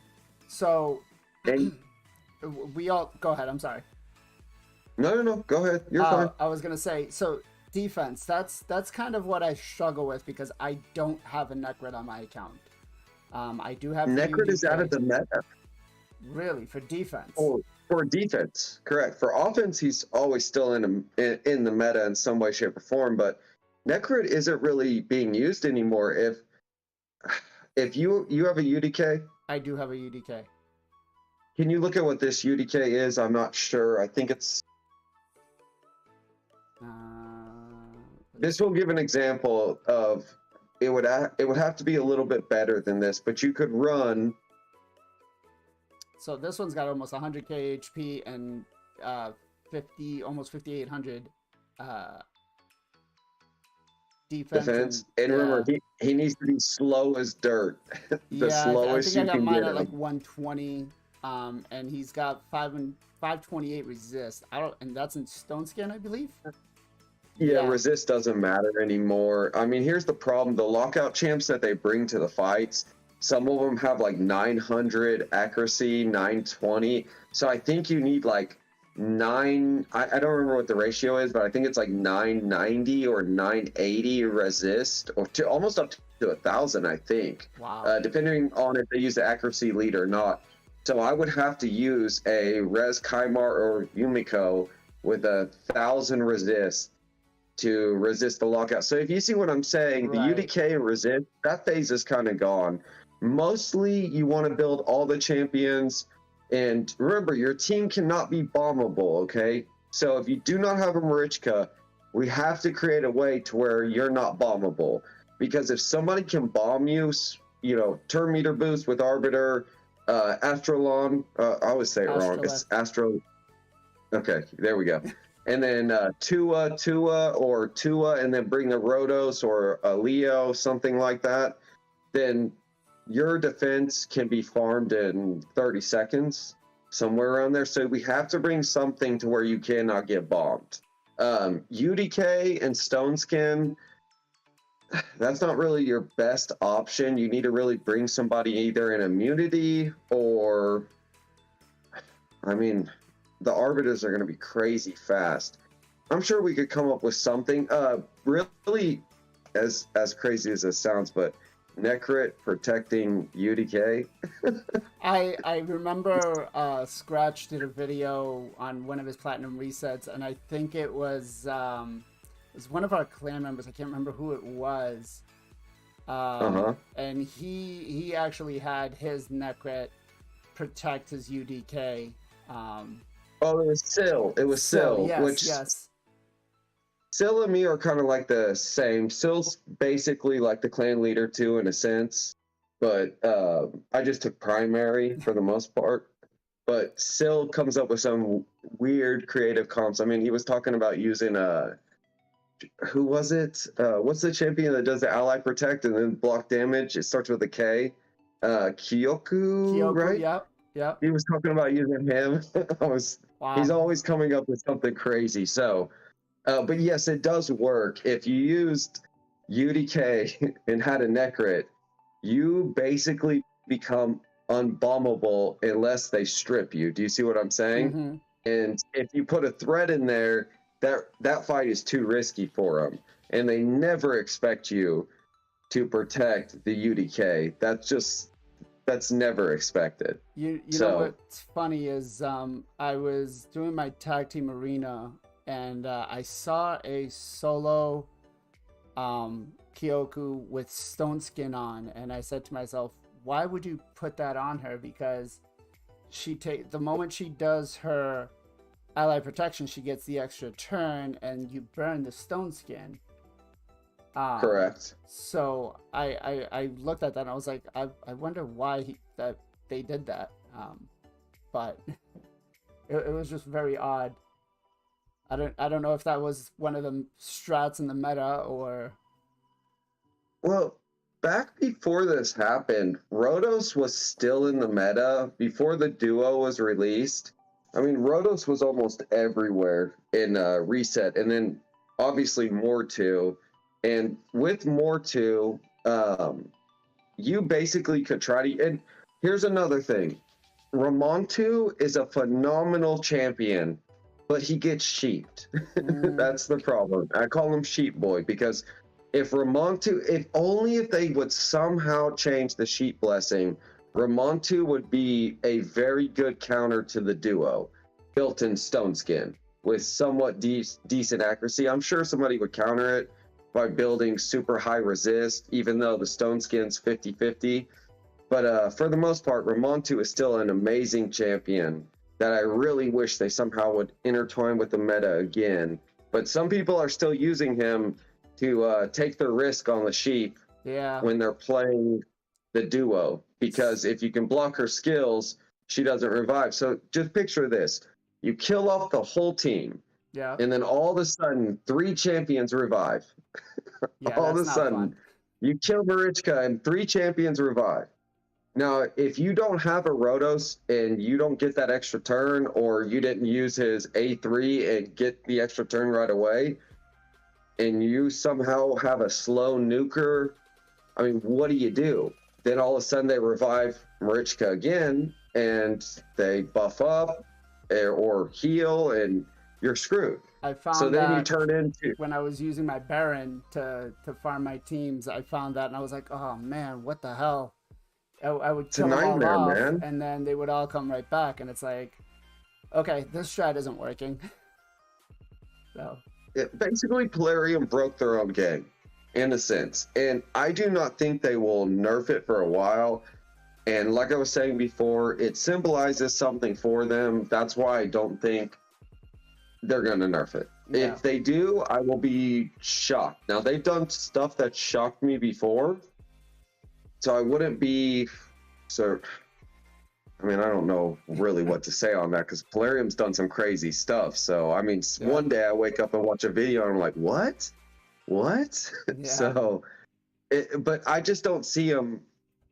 So we all go ahead. I'm sorry. No. Go ahead. You're fine. I was gonna say, so defense. That's kind of what I struggle with because I don't have a Necrid on my account. I do have Necrid is out of the meta. Really, for defense? Oh, for defense, correct. For offense, he's always still in the meta in some way, shape, or form. But Necrid isn't really being used anymore. If you have a UDK, I do have a UDK. Can you look at what this UDK is? I'm not sure. I think it's. This will give an example of it would have to be a little bit better than this, but you could run. So this one's got almost 100k HP and almost 5800 defense. And remember, he needs to be slow as dirt. The slowest I you think I got can mine get at him. like 120, and he's got 528 resist. And that's in Stone Skin, I believe. Yeah, resist doesn't matter anymore. I mean, here's the problem. The lockout champs that they bring to the fights, some of them have like 900 accuracy, 920. So I think you need like I don't remember what the ratio is, but I think it's like 990 or 980 resist, or almost up to 1,000, I think. Wow. Depending on if they use the accuracy lead or not. So I would have to use a Res Kaimar or Yumiko with 1,000 resist to resist the lockout. So if you see what I'm saying, right. The UDK and resist, that phase is kind of gone. Mostly you want to build all the champions, and remember, your team cannot be bombable, okay? So if you do not have a Marichka, we have to create a way to where you're not bombable. Because if somebody can bomb you, you know, turn meter boost with Arbiter, Astrolon, I always say it wrong. It's Astro. Okay, there we go. And then Tua, and then bring a Rotos or a Leo, something like that. Then your defense can be farmed in 30 seconds, somewhere around there. So we have to bring something to where you cannot get bombed. UDK and Stone Skin, that's not really your best option. You need to really bring somebody either in immunity or, I mean, the Arbiters are going to be crazy fast. I'm sure we could come up with something. Really, as crazy as it sounds, but Necrit protecting UDK. I remember Scratch did a video on one of his platinum resets, and I think it was one of our clan members. I can't remember who it was. And he actually had his Necrit protect his UDK. Oh, it was Syl. It was Syl. Yes. Syl and me are kind of like the same. Syl's basically like the clan leader too, in a sense. But I just took primary for the most part. But Syl comes up with some weird creative comps. I mean, he was talking about using who was it? What's the champion that does the ally protect and then block damage? It starts with a K. Kyoku, right? Yep. He was talking about using him. Wow. He's always coming up with something crazy. So, but yes, it does work. If you used UDK and had a Necrit, you basically become unbombable unless they strip you. Do you see what I'm saying? Mm-hmm. And if you put a threat in there, that fight is too risky for them. And they never expect you to protect the UDK. That's never expected. You know what's funny is I was doing my tag team arena and I saw a solo Kyoku with Stone Skin on, and I said to myself, why would you put that on her? Because the moment she does her ally protection, she gets the extra turn and you burn the Stone Skin. Correct. So I looked at that and I was like, I wonder why that they did that. But it was just very odd. I don't know if that was one of the strats in the meta or. Well, back before this happened, Rotos was still in the meta before the duo was released. I mean, Rotos was almost everywhere in Reset, and then obviously Mortu. And with Mortu, you basically could try to. And here's another thing: Ramontu is a phenomenal champion, but he gets sheeped. That's the problem. I call him Sheep Boy because if only if they would somehow change the sheep blessing, Ramontu would be a very good counter to the duo, built in Stone Skin with somewhat decent accuracy. I'm sure somebody would counter it by building super high resist, even though the Stone Skin's 50-50. But for the most part, Ramontu is still an amazing champion that I really wish they somehow would intertwine with the meta again. But some people are still using him to take the risk on the sheep when they're playing the duo. Because if you can block her skills, she doesn't revive. So just picture this. You kill off the whole team. Yeah. And then all of a sudden, 3 champions revive. All of a sudden, you kill Marichka and 3 champions revive. Now, if you don't have a Rotos and you don't get that extra turn, or you didn't use his A3 and get the extra turn right away, and you somehow have a slow nuker, I mean, what do? Then all of a sudden they revive Marichka again, and they buff up or heal, and you're screwed. I found so then that you turn into when I was using my Baron to farm my teams, I found that and I was like, oh man, what the hell? I would kill them all off, man. And then they would all come right back, and it's like, okay, this strat isn't working. So basically, Polarium broke their own game, in a sense, and I do not think they will nerf it for a while. And like I was saying before, it symbolizes something for them. That's why I don't think they're going to nerf it. Yeah. If they do, I will be shocked. Now, they've done stuff that shocked me before, so I wouldn't be so. I mean, I don't know really what to say on that because Polarium's done some crazy stuff. So, I mean, one day I wake up and watch a video and I'm like, what? What? Yeah. So, but I just don't see them.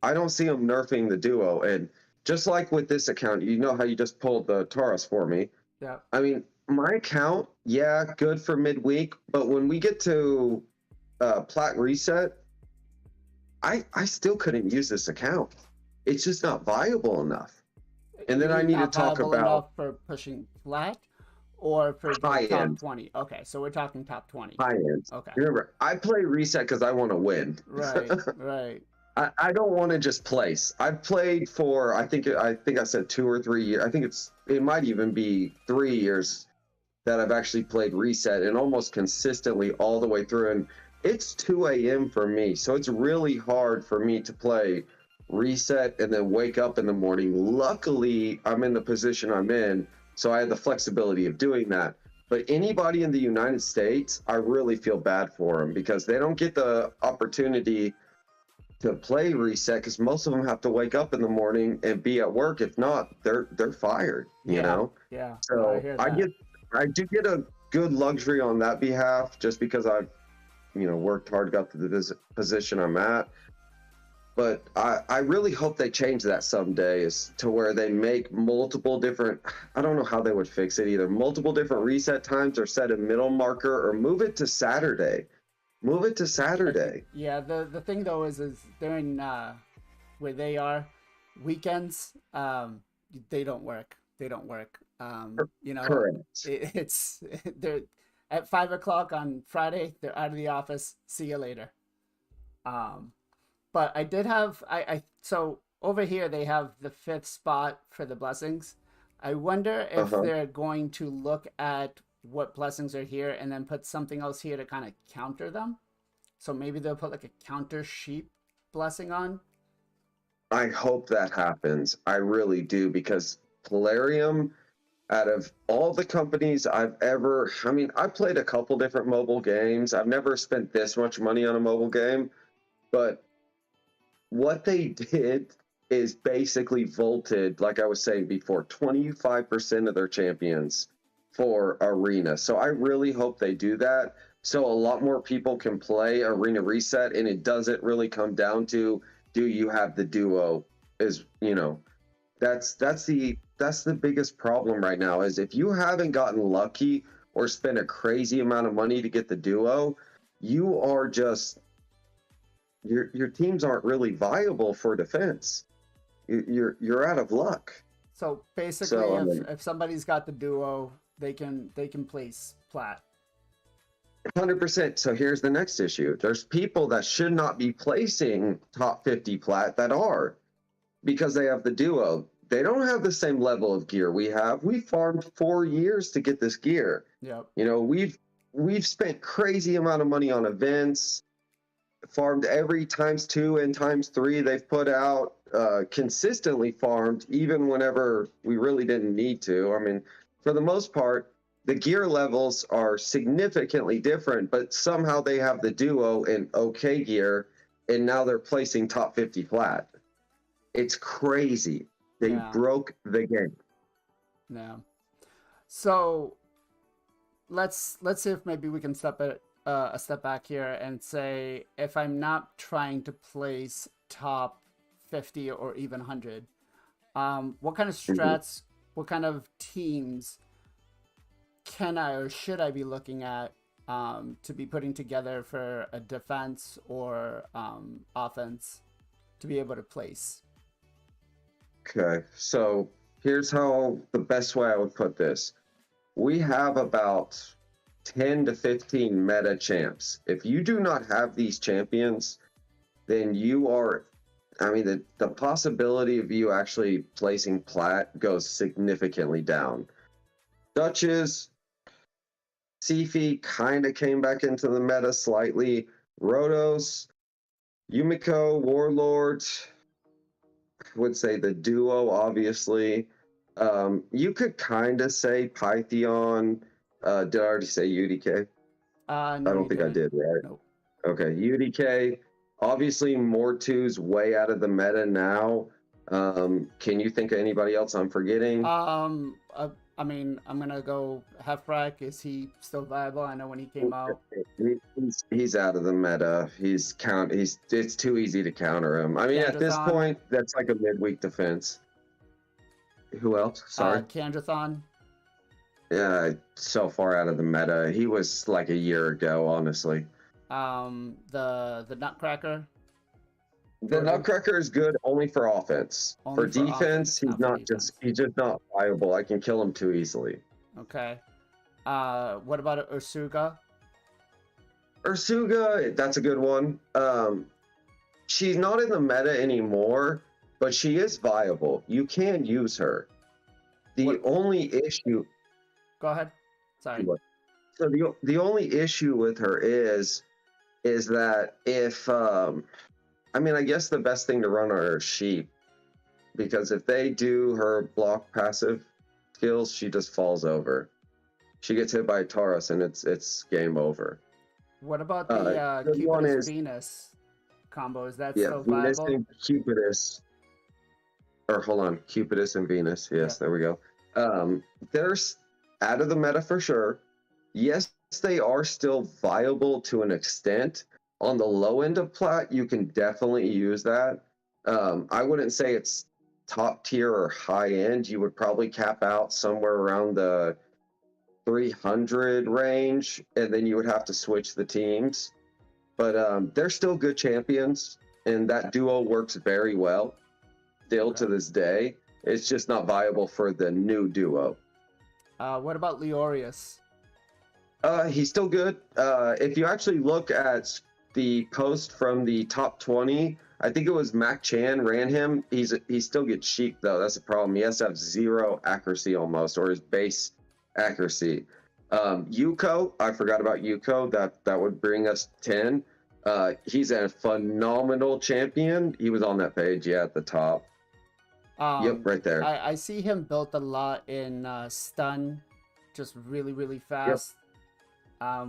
I don't see them nerfing the duo. And just like with this account, you know how you just pulled the Taurus for me. Yeah. I mean, my account, yeah, good for midweek. But when we get to Plat reset, I still couldn't use this account. It's just not viable enough. And then I need to talk about enough for pushing Plat or for high top end. 20. Okay, so we're talking top 20. High end. Okay. Remember, I play reset because I want to win. Right, right. I don't want to just place. I've played for I think I said 2 or 3 years. I think it might even be 3 years that I've actually played reset and almost consistently all the way through. And it's 2 a.m. for me, so it's really hard for me to play reset and then wake up in the morning. Luckily, I'm in the position I'm in, so I have the flexibility of doing that. But anybody in the United States, I really feel bad for them because they don't get the opportunity to play reset because most of them have to wake up in the morning and be at work. If not, they're fired. You know. Yeah. So I do get a good luxury on that behalf just because I've worked hard, got to the position I'm at. But I really hope they change that someday, is to where they make multiple different, I don't know how they would fix it either, multiple different reset times or set a middle marker or move it to Saturday. Move it to Saturday. Yeah, the thing though is during where they are, weekends, they don't work. They don't work. Correct. It's they're at 5 o'clock on Friday, they're out of the office. See you later. But I did have so over here they have the 5th spot for the blessings. I wonder if they're going to look at what blessings are here and then put something else here to kind of counter them. So maybe they'll put like a counter sheep blessing on. I hope that happens. I really do, because Polarium, out of all the companies I've played a couple different mobile games. I've never spent this much money on a mobile game, but what they did is basically vaulted, like I was saying before, 25% of their champions for Arena. So I really hope they do that, so a lot more people can play Arena Reset, and it doesn't really come down to, do you have the duo? That's the biggest problem right now, is if you haven't gotten lucky or spent a crazy amount of money to get the duo, you are just, your teams aren't really viable for defense. You're out of luck. So basically, if somebody's got the duo, they can place Plat. 100%. So here's the next issue. There's people that should not be placing top 50 Plat that are, because they have the duo. They don't have the same level of gear we have. We farmed 4 years to get this gear. Yep. We've spent crazy amount of money on events, farmed every ×2 and ×3 they've put out, consistently farmed even whenever we really didn't need to. I mean, for the most part, the gear levels are significantly different, but somehow they have the duo in okay gear, and now they're placing top 50 Plat. It's crazy. They broke the game. Yeah. So let's see if maybe we can step a step back here and say, if I'm not trying to place top 50 or even 100, what kind of strats, what kind of teams can I or should I be looking at to be putting together for a defense or offense to be able to place? Okay, so here's how the best way I would put this. We have about 10 to 15 meta champs. If you do not have these champions, then you are, the possibility of you actually placing Plat goes significantly down. Duchess, Sifi kind of came back into the meta slightly. Rhodos, Yumiko, Warlord, I would say the duo, obviously. You could kind of say Pythion. Did I already say UDK? No, I you don't think I didn't. did, right? Nope. Okay, UDK. Obviously, Mortu's way out of the meta now. Can you think of anybody else I'm forgetting? I mean, I'm gonna go Hefrak. Is he still viable? I know when he came out. He's out of the meta. It's too easy to counter him. I mean, at this Kandrathon. point, that's like a midweek defense. Who else? Sorry. Kandrathon. So far out of the meta. He was like a year ago, honestly. The Nutcracker. The Nutcracker is good only for offense. Only for defense, offense, he's just not viable. I can kill him too easily. Okay. What about Ursuga? Ursuga, that's a good one. She's not in the meta anymore, but she is viable. You can use her. The only issue. Go ahead. Sorry. So the only issue with her is that if I mean, I guess the best thing to run are sheep, because if they do her block passive skills, she just falls over. She gets hit by Taurus, and it's game over. What about the Cupidus Venus combo? Is that still Venus viable? and Cupidus. Or hold on, Cupidus and Venus. Yes, there we go. They're out of the meta for sure. Yes, they are still viable to an extent. On the low end of Plat, you can definitely use that. I wouldn't say it's top tier or high end. You would probably cap out somewhere around the 300 range, and then you would have to switch the teams. But they're still good champions, and that duo works very well still to this day. It's just not viable for the new duo. What about Leorius? He's still good. If you actually look at the post from the top 20, I think it was Mac Chan ran him. He still gets sheep though. That's the problem. He has to have 0 accuracy almost, or his base accuracy. Yuko, I forgot about Yuko. That would bring us 10. He's a phenomenal champion. He was on that page, at the top. Yep, right there. I see him built a lot in stun, just really, really fast.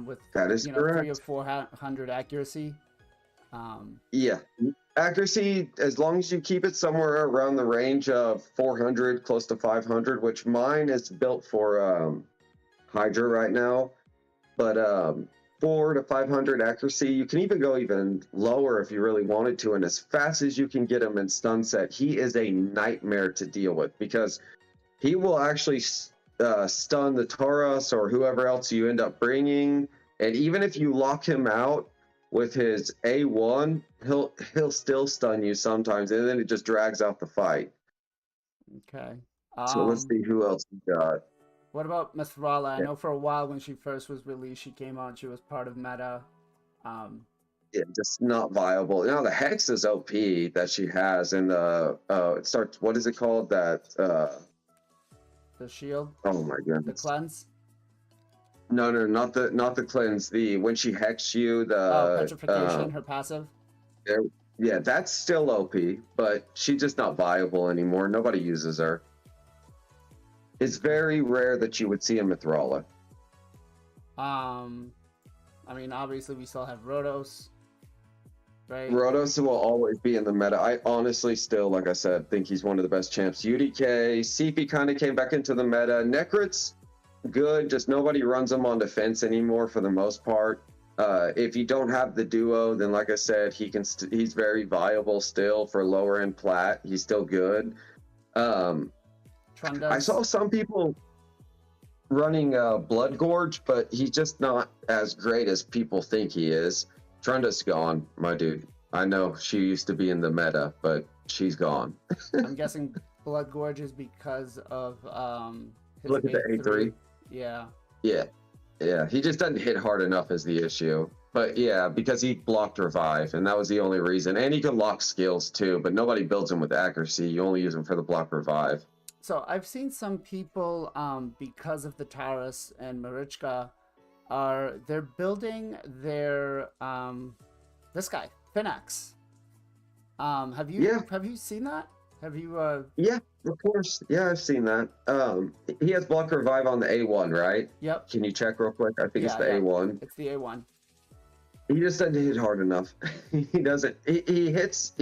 With that is correct. 300 or 400 accuracy. Yeah, accuracy, as long as you keep it somewhere around the range of 400, close to 500, which mine is built for Hydra right now. But 400 to 500 accuracy, you can even go even lower if you really wanted to. And as fast as you can get him in stun set, he is a nightmare to deal with, because he will actually stun the Taurus or whoever else you end up bringing, and even if you lock him out with his A1, he'll still stun you sometimes, and then it just drags out the fight. Okay. So let's see who else we got. What about Mithrala? I know for a while when she first was released, she came out and she was part of meta. Just not viable. Now the Hex is OP that she has, and it starts. What is it called? The shield. Oh my goodness. The cleanse. No, not the cleanse. When she hexes you, the petrification, her passive. Yeah, that's still OP, but she's just not viable anymore. Nobody uses her. It's very rare that you would see a Mithrala. I mean, obviously we still have Rhodos, right? Rhodos will always be in the meta. I honestly still, like I said, think he's one of the best champs. UDK, CP kind of came back into the meta. Necrit's good, just nobody runs him on defense anymore for the most part. If you don't have the duo, then like I said, he's very viable still for lower end Plat. He's still good. I saw some people running Blood Gorge, but he's just not as great as people think he is. Trunda's gone, my dude. I know she used to be in the meta, but she's gone. I'm guessing Blood Gorge is because of his look at the A3. Yeah. He just doesn't hit hard enough is the issue. But yeah, because he blocked revive, and that was the only reason. And he can lock skills too, but nobody builds him with accuracy. You only use him for the block revive. So I've seen some people, because of the Taurus and Marichka, they're building their this guy Finax. Have you seen that? Have you? Yeah, of course. Yeah, I've seen that. He has block revive on the A1, right? Yep. Can you check real quick? I think it's Yeah, the yeah. A1. It's the A1. He just doesn't hit hard enough. He doesn't. He hits.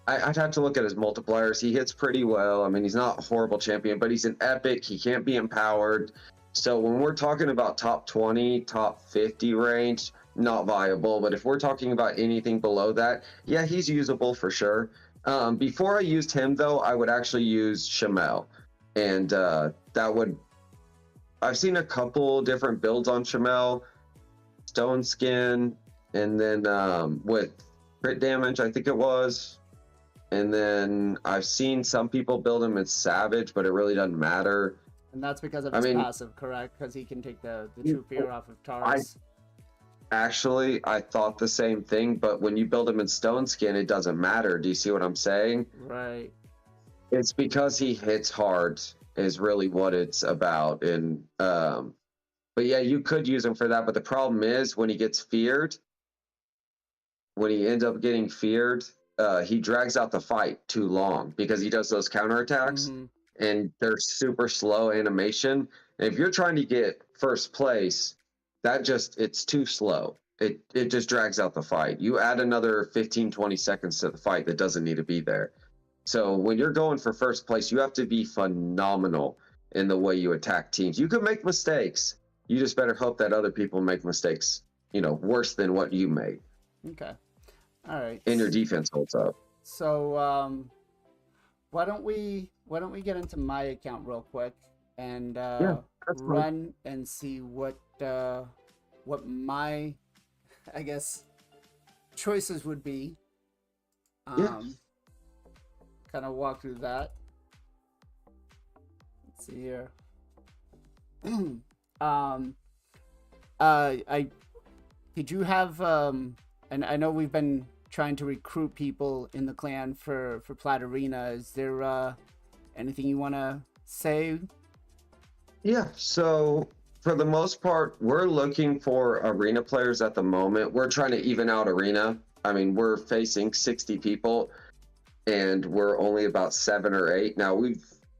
I'd have to look at his multipliers. He hits pretty well. I mean, he's not a horrible champion, but he's an epic. He can't be empowered. So when we're talking about top 20, top 50 range, not viable. But if we're talking about anything below that, yeah, he's usable for sure. Before I used him, though, I would actually use Shamel. And that would... I've seen a couple different builds on Shamel. Stone Skin, and then with crit damage, I think it was. And then I've seen some people build him as Savage, but it really doesn't matter. And that's because of his passive, correct? Because he can take the true fear off of Taurus. I thought the same thing, but when you build him in Stone Skin, it doesn't matter. Do you see what I'm saying? Right. It's because he hits hard is really what it's about. And but yeah, you could use him for that. But the problem is when he gets feared, when he ends up getting feared, he drags out the fight too long because he does those counterattacks and they're super slow animation. And if you're trying to get first place, it's too slow. It just drags out the fight. You add another 15, 20 seconds to the fight that doesn't need to be there. So when you're going for first place, you have to be phenomenal in the way you attack teams. You can make mistakes. You just better hope that other people make mistakes, worse than what you made. Okay. All right. And your defense holds up. So why don't we get into my account real quick and run and see what my, I guess, choices would be. Kind of walk through that. Let's see here. Did you have and I know we've been trying to recruit people in the clan for Plat Arena. Is there anything you want to say? Yeah, so for the most part, we're looking for arena players at the moment. We're trying to even out arena. I mean, we're facing 60 people and we're only about 7 or 8. Now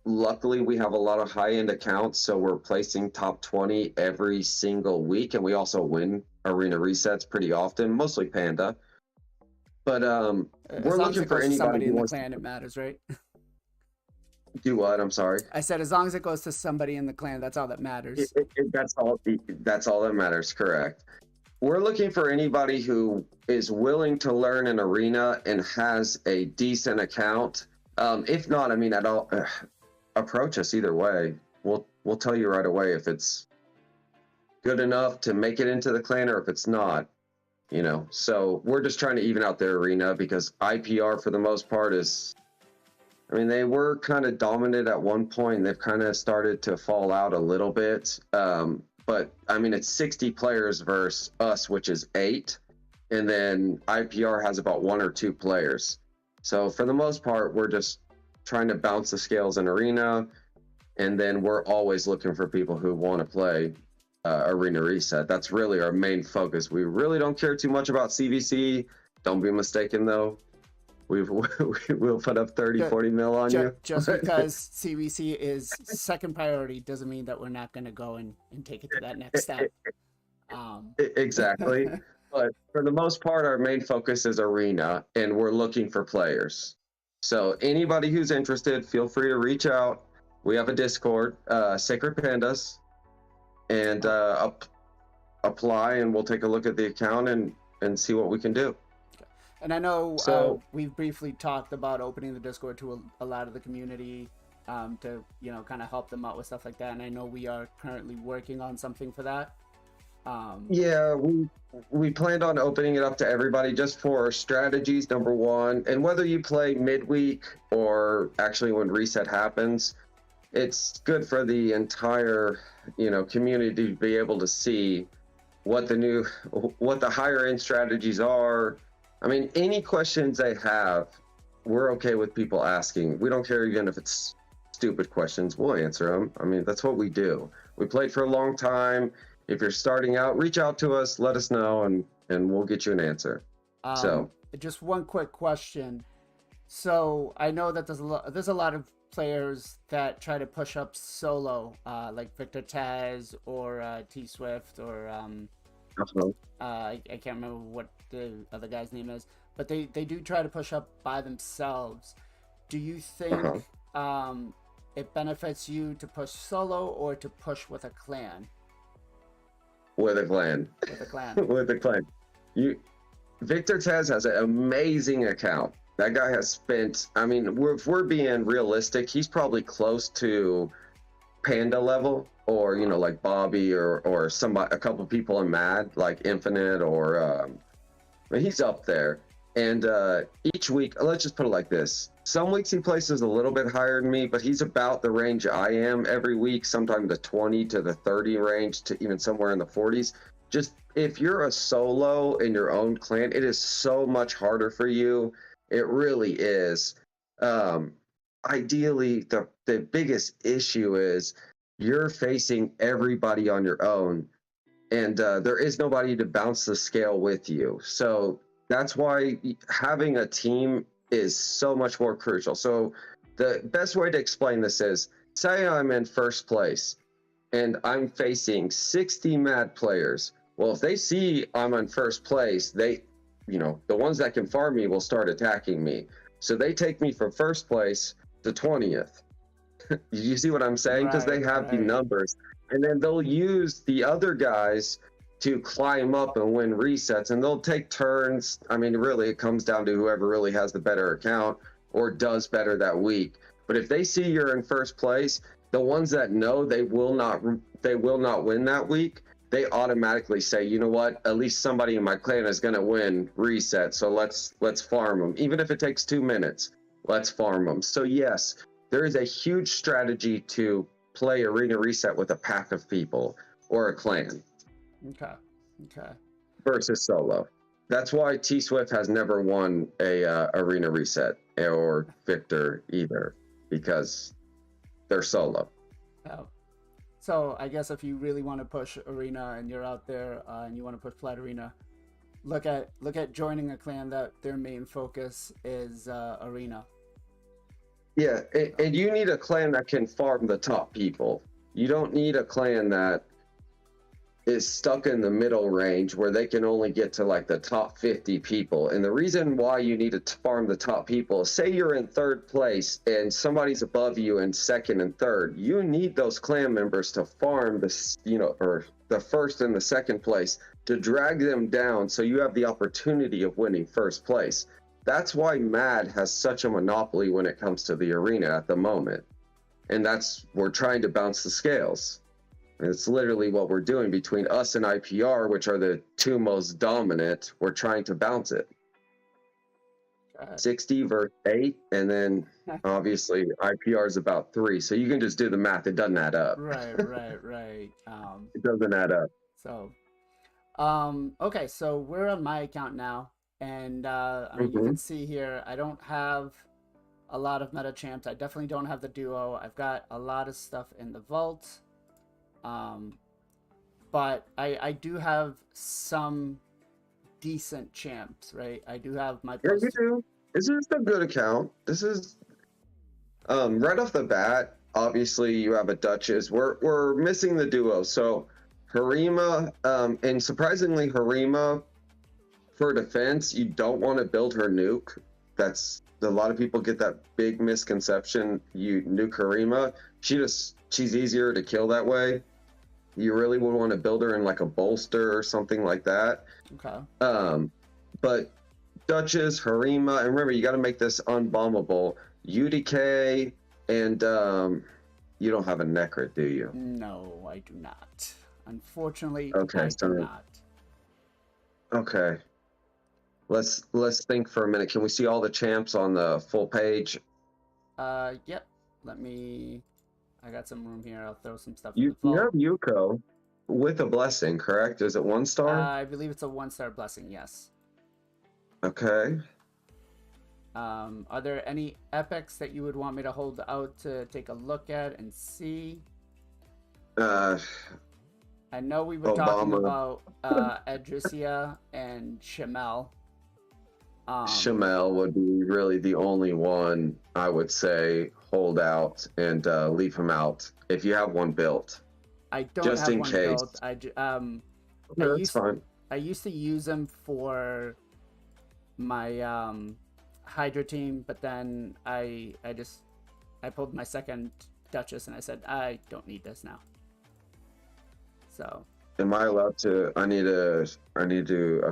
luckily we have a lot of high-end accounts, so we're placing top 20 every single week, and we also win arena resets pretty often, mostly Panda. But we're looking for anybody in the clan. It matters, right? Do what? I'm sorry. I said as long as it goes to somebody in the clan, that's all that matters. That's all that matters. Correct. We're looking for anybody who is willing to learn an arena and has a decent account. If not, I mean, approach us either way. We'll tell you right away if it's good enough to make it into the clan or if it's not. So we're just trying to even out their arena because IPR for the most part they were kind of dominant at one point. They've kind of started to fall out a little bit. But I mean, it's 60 players versus us, which is 8. And then IPR has about 1 or 2 players. So for the most part, we're just trying to bounce the scales in arena. And then we're always looking for people who want to play arena reset. That's really our main focus. We really don't care too much about CVC. Don't be mistaken, though. We'll put up 30, 40 mil on you. Just because CVC is second priority doesn't mean that we're not going to go and take it to that next step. Exactly. But for the most part, our main focus is arena, and we're looking for players. So anybody who's interested, feel free to reach out. We have a Discord, Sacred Pandas, and apply, and we'll take a look at the account and see what we can do. And I know we've briefly talked about opening the Discord to a lot of the community to, kind of help them out with stuff like that. And I know we are currently working on something for that. Yeah, we planned on opening it up to everybody just for strategies, number one. And whether you play midweek or actually when reset happens, it's good for the entire, community to be able to see what the higher end strategies are. I mean, any questions they have, we're okay with people asking. We don't care even if it's stupid questions. We'll answer them. I mean, that's what we do. We played for a long time. If you're starting out, reach out to us, let us know, and we'll get you an answer. Just one quick question. So I know that there's a lot of players that try to push up solo, like Victor Taz or T Swift or Uh-huh. I can't remember what the other guy's name is, but they do try to push up by themselves. Do you think Uh-huh. it benefits you to push solo or to push with a clan? With a clan. With a clan. With a clan. You Victor Tez has an amazing account. That guy has spent, I mean, if we're being realistic, he's probably close to Panda level, or like Bobby or somebody, a couple people in Mad, like Infinite, or but he's up there. And each week, let's just put it like this: some weeks he places a little bit higher than me, but he's about the range I am every week, sometimes the 20 to the 30 range, to even somewhere in the 40s. Just if you're a solo in your own clan, it is so much harder for you. It really is. Um, Ideally, the biggest issue is you're facing everybody on your own, and there is nobody to bounce the scale with you. So that's why having a team is so much more crucial. So the best way to explain this is, say I'm in first place and I'm facing 60 mad players. Well, if they see I'm in first place, the ones that can farm me will start attacking me. So they take me from first place to 20th. You see what I'm saying? Because they have the numbers. And then they'll use the other guys to climb up and win resets, and they'll take turns. I mean, really, it comes down to whoever really has the better account or does better that week. But if they see you're in first place, the ones that know they will not win that week, they automatically say, you know what, at least somebody in my clan is going to win reset, so let's farm them. Even if it takes 2 minutes, let's farm them. So yes, there is a huge strategy to play arena reset with a pack of people or a clan. Okay. Versus solo. That's why T Swift has never won a arena reset, or Victor either, because they're solo. Oh. So I guess if you really want to push arena and you're out there and you want to push Plat arena, look at joining a clan that their main focus is arena. Yeah, and you need a clan that can farm the top people. You don't need a clan that is stuck in the middle range where they can only get to like the top 50 people. And the reason why you need to farm the top people is, say you're in third place and somebody's above you in second and third. You need those clan members to farm or the first and the second place, to drag them down so you have the opportunity of winning first place. That's why Mad has such a monopoly when it comes to the arena at the moment. And we're trying to bounce the scales. And it's literally what we're doing between us and IPR, which are the two most dominant. We're trying to bounce it. 60 versus 8, and then obviously IPR is about 3. So you can just do the math. It doesn't add up. Right. It doesn't add up. So, okay, so we're on my account now, and I mean, you can see here, I don't have a lot of meta champs. I definitely don't have the duo. I've got a lot of stuff in the vault. But I do have some decent champs, right? I do have my Yeah, you do. This is a good account. This is right off the bat, obviously you have a Duchess. We're missing the duo. So Harima, and surprisingly Harima, for defense, you don't want to build her nuke. That's a lot of people get that big misconception. You nuke Harima. She's easier to kill that way. You really would want to build her in like a bolster or something like that. Okay. But Duchess, Harima, and remember, you got to make this unbombable. UDK, and you don't have a Necrit, do you? No, I do not. Unfortunately, okay, I do not. Okay. Let's think for a minute. Can we see all the champs on the full page? Yep. I got some room here. I'll throw some stuff. You have Yuko with a blessing, correct? Is it 1 star? I believe it's a 1-star blessing. Yes. Okay. Are there any epics that you would want me to hold out to take a look at and see? I know we were talking about Adricia and Shamel. Shamel would be really the only one I would say hold out and leave him out if you have one built. I don't Just have in one case. built. No, that's fine. I used to use them for my Hydra team, but then I pulled my second Duchess and I said I don't need this now. So. Am I allowed to? I need a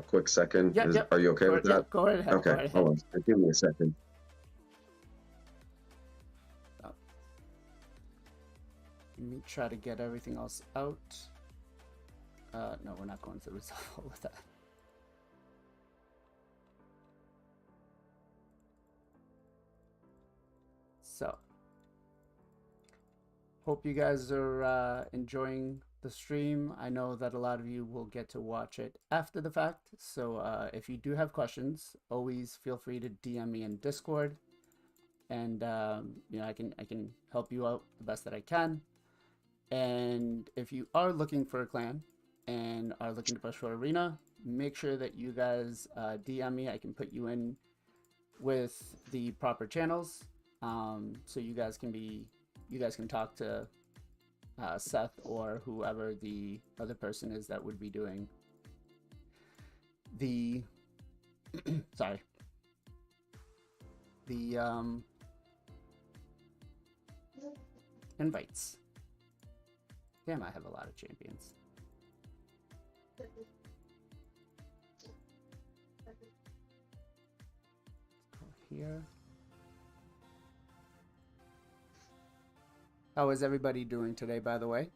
quick second. Yep. Are you okay with that? Yep, go right ahead. Okay, go right ahead. hold on. Give me a second. Oh. Let me try to get everything else out. No, we're not going to resolve all of that. So, hope you guys are enjoying the stream. I know that a lot of you will get to watch it after the fact. So if you do have questions, always feel free to DM me in Discord, and you know, I can help you out the best that I can. And if you are looking for a clan and are looking to push for arena, make sure that you guys DM me. I can put you in with the proper channels, so you guys can talk to Seth or whoever the other person is that would be doing the sorry, the invites. Damn, I have a lot of champions. Here. How is everybody doing today, by the way?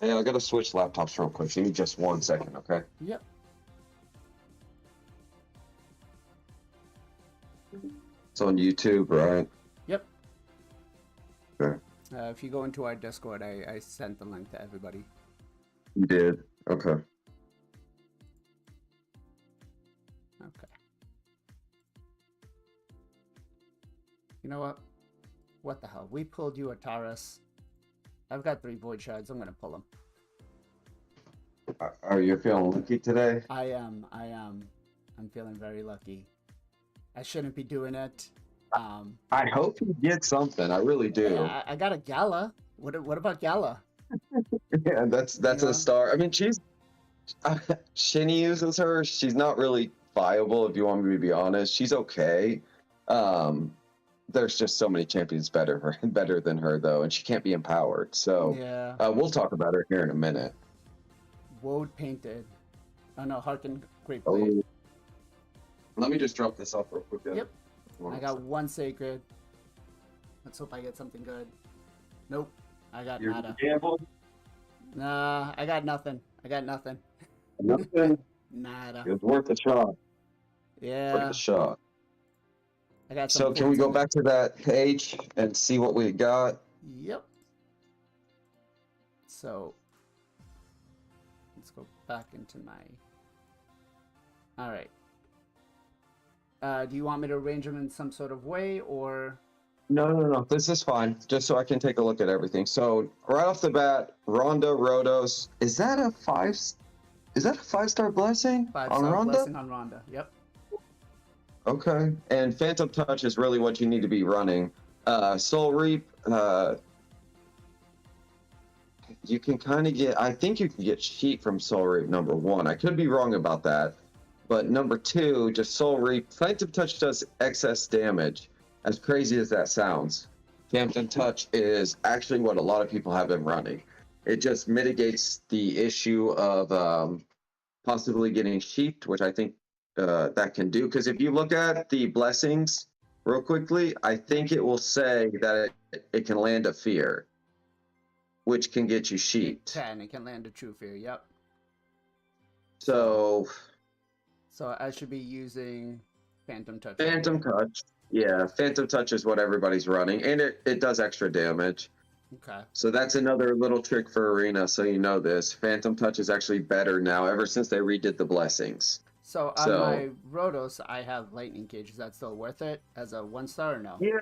Hey, I gotta switch laptops real quick. Give me just 1 second, okay? Yep. It's on YouTube, right? Yep. Okay. If you go into our Discord, I sent the link to everybody. You did? Okay. Okay. You know what? What the hell? We pulled you a Taurus. I've got 3 void shards. I'm gonna pull them. Are you feeling lucky today? I am. I'm feeling very lucky. I shouldn't be doing it. I hope you get something. I really do. Yeah, I got a Gala. What about Gala? Yeah, that's a star. I mean, Shinny uses her. She's not really viable, if you want me to be honest. She's okay. There's just so many champions better than her though, and she can't be empowered. So yeah, we'll talk about her here in a minute. Woad painted. Oh no, Harkin Great Oh, Blade. let me just drop this off real quick. Yep. I got 1 sacred. Let's hope I get something good. Nope. I got nada. Gamble? Nah, I got nothing. Nothing. Nada. It was worth a shot. Yeah. Worth a shot. I got So can we go back to that page and see what we got? Yep. So let's go back into my. All right. Do you want me to arrange them in some sort of way, or? No. This is fine. Just so I can take a look at everything. So right off the bat, Ronda Rhodos. Is that a 5-star blessing 5-star on Ronda? blessing on Ronda. Yep. Okay. And Phantom Touch is really what you need to be running. Soul Reap. You can kind of get. I think you can get sheep from Soul Reap #1. I could be wrong about that. But #2, just Soul Reap. Phantom Touch does excess damage. As crazy as that sounds, Phantom Touch is actually what a lot of people have been running. It just mitigates the issue of possibly getting sheeped, which I think that can do. Because if you look at the blessings real quickly, I think it will say that it can land a fear, which can get you sheeped. It can land a true fear. Yep. So I should be using Phantom Touch. Phantom Touch. Yeah, Phantom Touch is what everybody's running, and it does extra damage. Okay. So that's another little trick for Arena, so you know this. Phantom Touch is actually better now, ever since they redid the blessings. So on So my Rotos, I have Lightning Cage. Is that still worth it as a 1-star or no? yeah,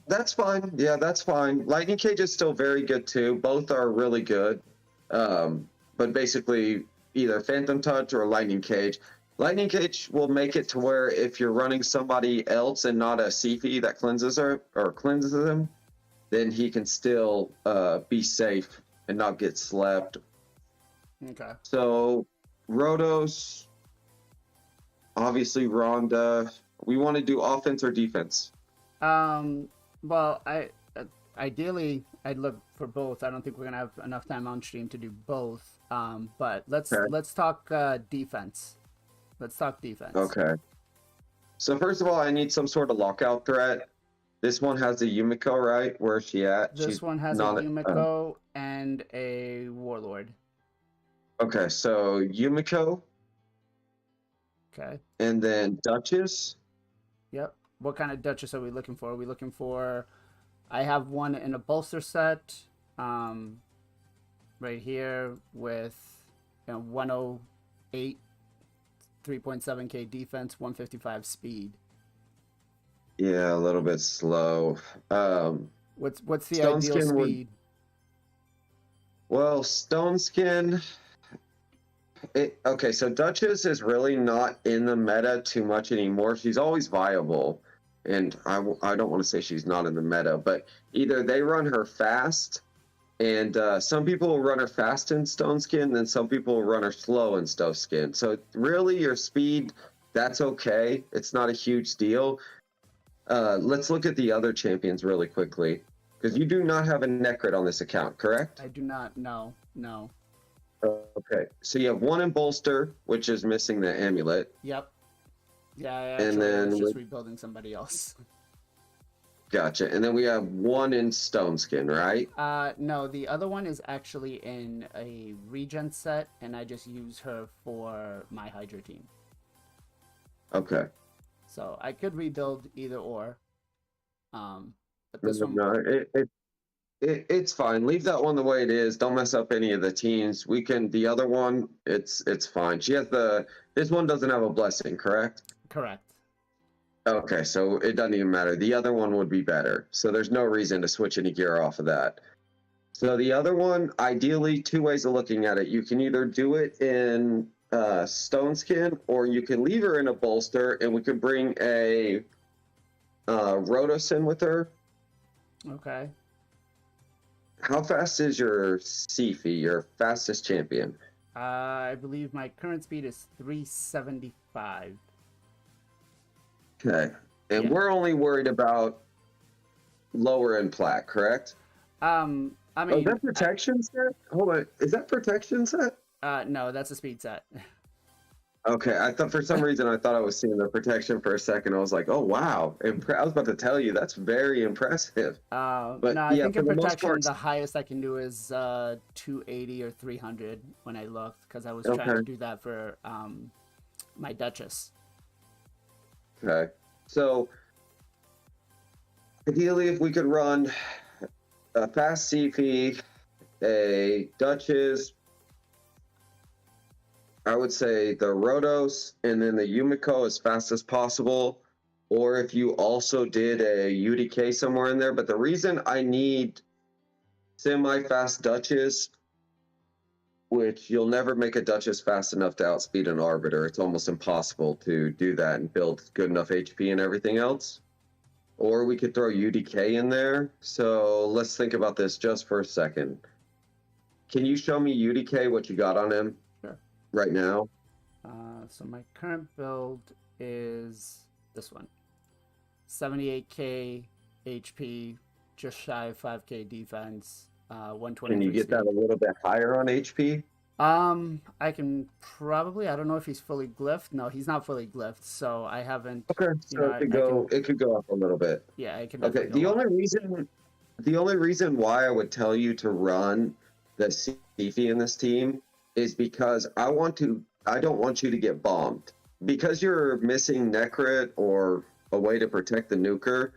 that's fine. Yeah, that's fine. Lightning Cage is still very good too. Both are really good. But basically either Phantom Touch or Lightning Cage. Lightning Cage will make it to where if you're running somebody else and not a Sifi that cleanses her or cleanses him, then he can still be safe and not get slept. Okay. So Rotos, obviously Rhonda. We want to do offense or defense? Well, ideally I'd look for both. I don't think we're gonna have enough time on stream to do both. But let's talk defense. Let's talk defense. Okay. So first of all, I need some sort of lockout threat. This one has a Yumiko, right? Where's she at? This one has a Yumiko and a Warlord. Okay, so Yumiko. Okay. And then Duchess. Yep. What kind of Duchess are we looking for? Are we looking for... I have one in a bolster set, right here with 108, 3.7k defense, 155 speed. Yeah, a little bit slow. What's the ideal speed? Well, Stone Skin. Okay, so Duchess is really not in the meta too much anymore. She's always viable, and I don't want to say she's not in the meta, but either they run her fast, and some people will run her fast in Stone Skin, then some people will run her slow in Stone Skin. So really, your speed, that's okay. It's not a huge deal. Let's look at the other champions really quickly, because you do not have a Necrit on this account, correct? I do not. No. Okay, so you have one in bolster, which is missing the amulet. Yep. Yeah, I and then was just rebuilding somebody else. Gotcha. And then we have one in stone skin, right? No, the other one is actually in a regen set, and I just use her for my Hydra team. Okay. So I could rebuild either or. But this one... No, it's fine. Leave that one the way it is. Don't mess up any of the teams. We can. The other one, it's fine. She has this one doesn't have a blessing, correct? Correct. Okay, so it doesn't even matter. The other one would be better. So there's no reason to switch any gear off of that. So the other one, ideally, two ways of looking at it. You can either do it in stone skin, or you can leave her in a bolster, and we could bring a Rotos in with her. Okay. How fast is your Sifi, your fastest champion? I believe my current speed is 375. Okay. And Yeah. we're only worried about lower end Plat, correct? I mean... is that protection set? Hold on. Is that protection set? No, that's a speed set. Okay. I thought for some reason I thought I was seeing the protection for a second. I was like, oh, wow. I was about to tell you, that's very impressive. But But no, I yeah, think for in the most protection, part- the highest I can do is 280 or 300 when I looked, because I was trying to Okay. do that for my Duchess. Okay. So ideally, if we could run a fast CP, a Duchess, I would say the Rotos, and then the Yumiko as fast as possible. Or if you also did a UDK somewhere in there. But the reason I need semi-fast Duchess, which you'll never make a Duchess fast enough to outspeed an Arbiter. It's almost impossible to do that and build good enough HP and everything else. Or we could throw UDK in there. So let's think about this just for a second. Can you show me UDK, what you got on him? Sure. Right now? So my current build is this one. 78k HP, just shy of 5k defense, 120. Can you get that a little bit higher on HP? I can probably. I don't know if he's fully glyphed. No, he's not fully glyphed, so I haven't. Okay, so it could go up a little bit. Yeah, I can. Okay, the only reason why I would tell you to run the Sifi in this team is because I don't want you to get bombed. Because you're missing Necrit or a way to protect the nuker,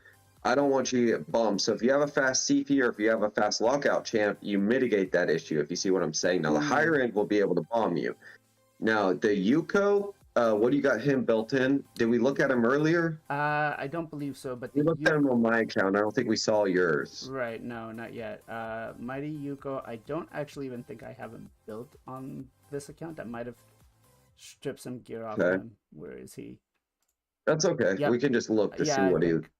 I don't want you to get bombed. So if you have a fast CP or if you have a fast lockout champ, you mitigate that issue, if you see what I'm saying. Now, the higher end will be able to bomb you. Now, the Yuko, what do you got him built in? Did we look at him earlier? I don't believe so, but We looked at him on my account. I don't think we saw yours. Right, no, not yet. Mighty Yuko, I don't actually even think I have him built on this account. I might have stripped some gear off Okay. him. Where is he? That's okay. Yep. We can just look to see I what he. think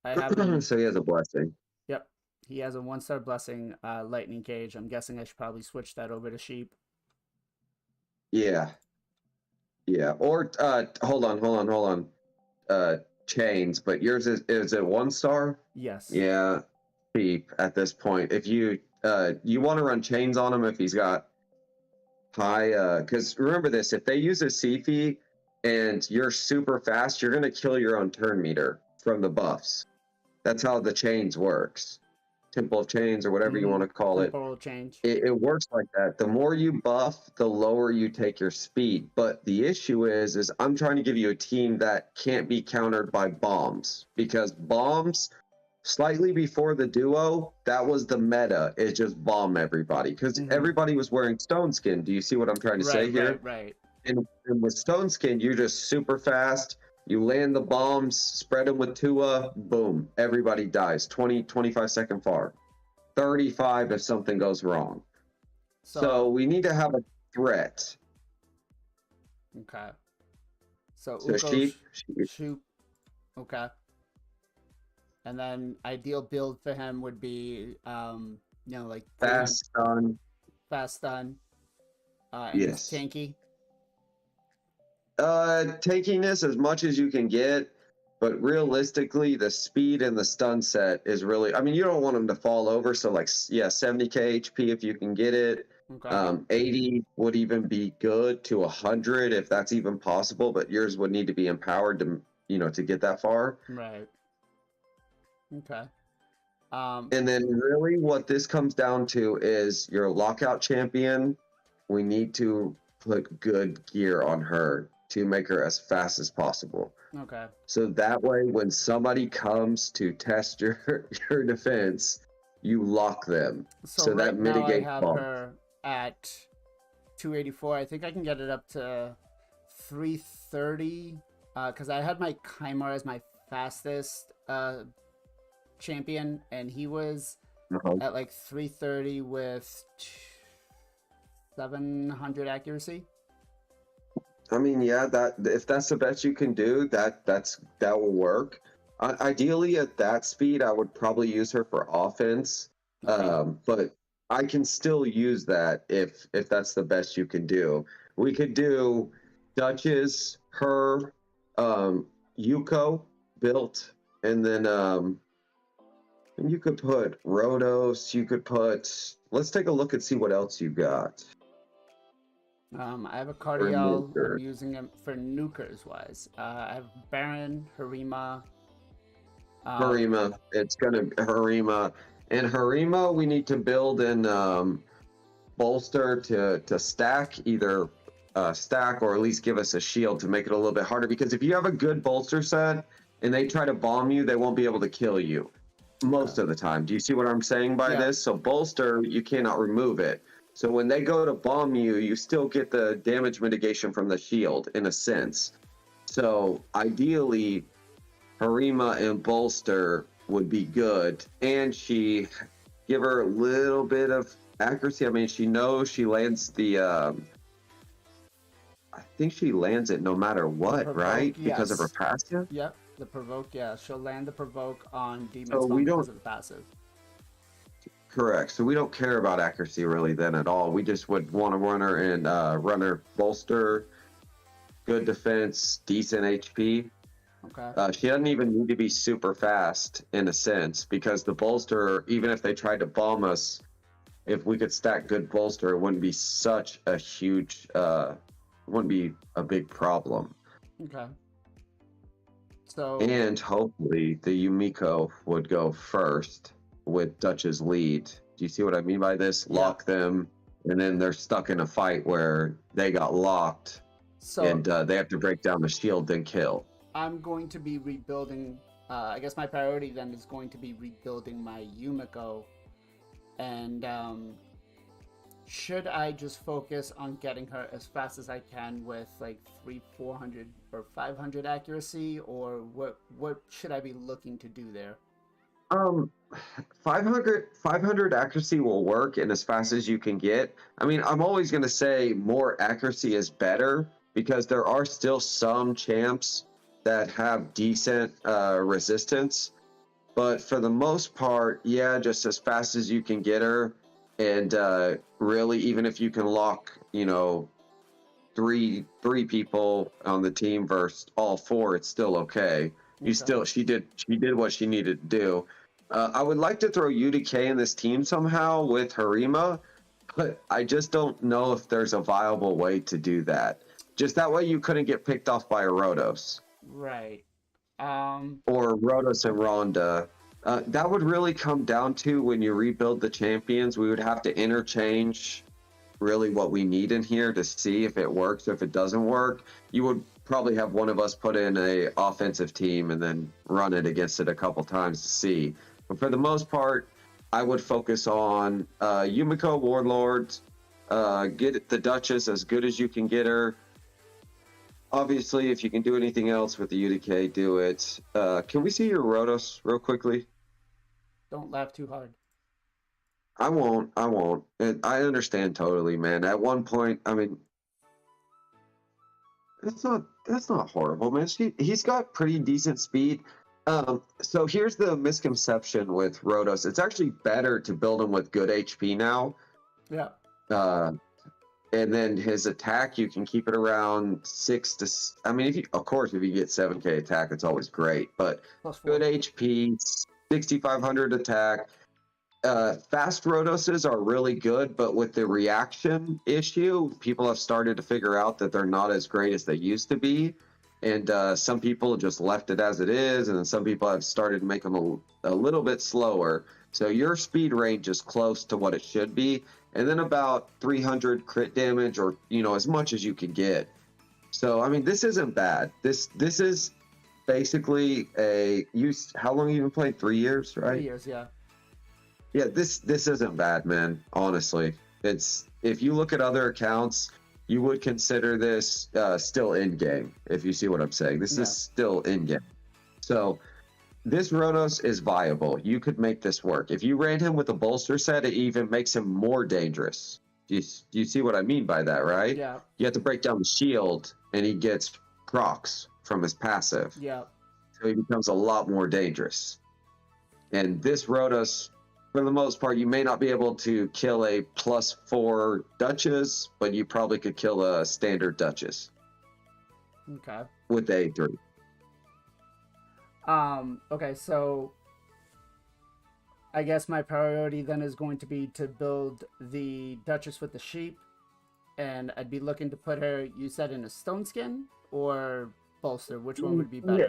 I have him. So he has a blessing. Yep, he has a 1-star blessing, lightning cage. I'm guessing I should probably switch that over to sheep. Yeah. Yeah. Or hold on. Chains, but yours is it 1-star? Yes. Yeah. Cheap at this point. If you want to run chains on him if he's got high because remember this, if they use a Sifi and you're super fast, you're gonna kill your own turn meter from the buffs. That's how the chains works. Temple of Chains or whatever you want to call it. Temporal change. It works like that. The more you buff, the lower you take your speed. But the issue is I'm trying to give you a team that can't be countered by bombs, because bombs, slightly before the duo, that was the meta. Is just bomb everybody, because everybody was wearing stone skin. Do you see what I'm trying to say here? Right. And with stone skin, you're just super fast. You land the bombs, spread them with Tua, boom, everybody dies. 20, 25-second far. 35 if something goes wrong. So we need to have a threat. Okay. So sheep. Shoop. Okay. And then ideal build for him would be, like Fast stun. And Yes. Tanky. Tankiness as much as you can get, but realistically, the speed and the stun set is really. I mean, you don't want him to fall over, so 70k HP if you can get it. Okay. 80 would even be good to 100 if that's even possible, but yours would need to be empowered to get that far. Right. Okay. And then really what this comes down to is your lockout champion. We need to put good gear on her to make her as fast as possible. Okay. So that way, when somebody comes to test your defense, you lock them. So right that mitigates now I have her at 284. I think I can get it up to 330 because I had my Kymar as my fastest champion, and he was at 330 with 700 accuracy. I mean, yeah, that if that's the best you can do, that will work. Ideally, at that speed, I would probably use her for offense. But I can still use that if that's the best you can do. We could do Duchess, her, Yuko built, and then and you could put Rhodos. You could put. Let's take a look and see what else you got. I have a Cardial. I'm using him for nukers wise. I have Baron, Harima. Harima. It's gonna Harima. And Harima, we need to build in bolster to stack, either stack or at least give us a shield to make it a little bit harder. Because if you have a good bolster set and they try to bomb you, they won't be able to kill you most of the time. Do you see what I'm saying by this? So bolster, you cannot remove it. So when they go to bomb you, you still get the damage mitigation from the shield in a sense. So ideally, Harima and bolster would be good, and she give her a little bit of accuracy. I mean, she knows she lands the. I think she lands it no matter what, provoke, right? Yes. Because of her passive. Yep, the provoke. Yeah, she'll land the provoke on demons because of the passive. Correct. So we don't care about accuracy really then at all. We just would want to run her and run her bolster, good defense, decent HP. Okay. She doesn't even need to be super fast in a sense, because the bolster, even if they tried to bomb us, if we could stack good bolster, it wouldn't be such a huge, wouldn't be a big problem. Okay. So. And hopefully the Yumiko would go first with Dutch's lead. Do you see what I mean by this? Yeah. Lock them, and then they're stuck in a fight where they got locked, and they have to break down the shield, then kill. I'm going to be rebuilding. I guess my priority then is going to be rebuilding my Yumiko, and should I just focus on getting her as fast as I can with like 400 or 500 accuracy, or what should I be looking to do there? Um, 500 accuracy will work, and as fast as you can get. I mean, I'm always going to say more accuracy is better because there are still some champs that have decent resistance. But for the most part, yeah, just as fast as you can get her. And really, even if you can lock, three people on the team versus all four, it's still okay. She did what she needed to do. I would like to throw UDK in this team somehow with Harima, but I just don't know if there's a viable way to do that. Just that way you couldn't get picked off by a Rotos. Right. Or Rotos and Ronda. That would really come down to when you rebuild the champions. We would have to interchange really what we need in here to see if it works. If it doesn't work, you would probably have one of us put in a offensive team and then run it against it a couple times to see. But for the most part, I would focus on Yumiko Warlords, get the Duchess as good as you can get her. Obviously, if you can do anything else with the UDK, do it. Can we see your Rotos real quickly? Don't laugh too hard. I won't. And I understand totally, man. At one point, I mean, that's not horrible, man. He's got pretty decent speed. So here's the misconception with Rotos. It's actually better to build him with good HP now. Yeah. And then his attack, you can keep it around 6 to. I mean, if you get 7K attack, it's always great. But good HP, 6,500 attack. Fast Rotoses are really good, but with the reaction issue, people have started to figure out that they're not as great as they used to be. And some people just left it as it is, and then some people have started to make them a little bit slower. So your speed range is close to what it should be, and then about 300 crit damage, or as much as you can get. So I mean, this isn't bad. This is basically how long have you been playing? 3 years, right? 3 years, yeah. Yeah, this isn't bad, man. Honestly, if you look at other accounts, you would consider this still in game. If you see what I'm saying, this is still in game. So this Rotos is viable. You could make this work. If you ran him with a bolster set, it even makes him more dangerous. Do you see what I mean by that, right? Yeah. You have to break down the shield, and he gets procs from his passive. Yeah. So he becomes a lot more dangerous. And this Rotos, for the most part, you may not be able to kill a +4 Duchess, but you probably could kill a standard Duchess. Okay. With A3. Okay, so I guess my priority then is going to be to build the Duchess with the sheep, and I'd be looking to put her, you said, in a stone skin or bolster. Which one would be better? Yeah.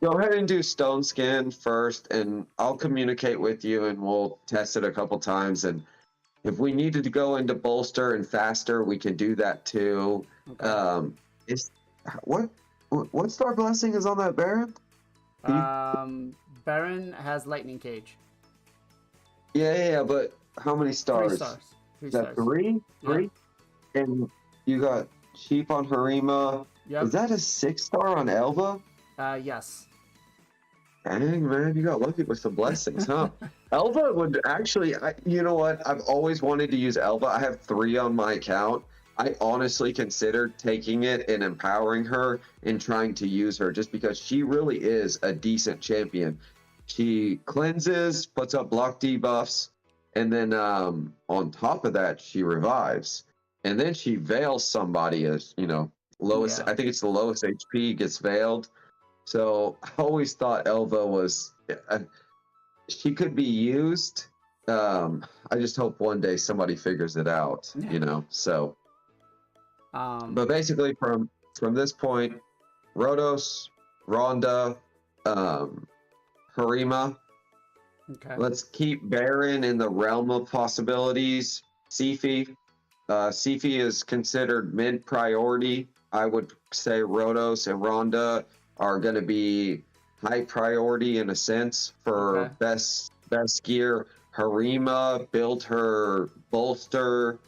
Go ahead and do stone skin first, and I'll communicate with you, and we'll test it a couple times. And if we needed to go into bolster and faster, we can do that too. Okay. What star blessing is on that Baron? Baron has lightning cage. Yeah, but how many stars? 3 stars. Is that 3? 3? Yeah. And you got sheep on Harima. Yep. Is that a 6-star on Elva? Yes. Dang, man, you got lucky with some blessings, huh? Elva would actually, you know what? I've always wanted to use Elva. I have 3 on my account. I honestly considered taking it and empowering her and trying to use her just because she really is a decent champion. She cleanses, puts up block debuffs, and then on top of that, she revives. And then she veils somebody as, lowest, I think it's the lowest HP gets veiled. So I always thought Elva was, she could be used. I just hope one day somebody figures it out, so. But basically from this point, Rotos, Ronda, Harima. Okay. Let's keep Baron in the realm of possibilities. Sifi. Sifi is considered mid priority. I would say Rotos and Ronda are going to be high priority in a sense for best gear. Harima, build her bolster.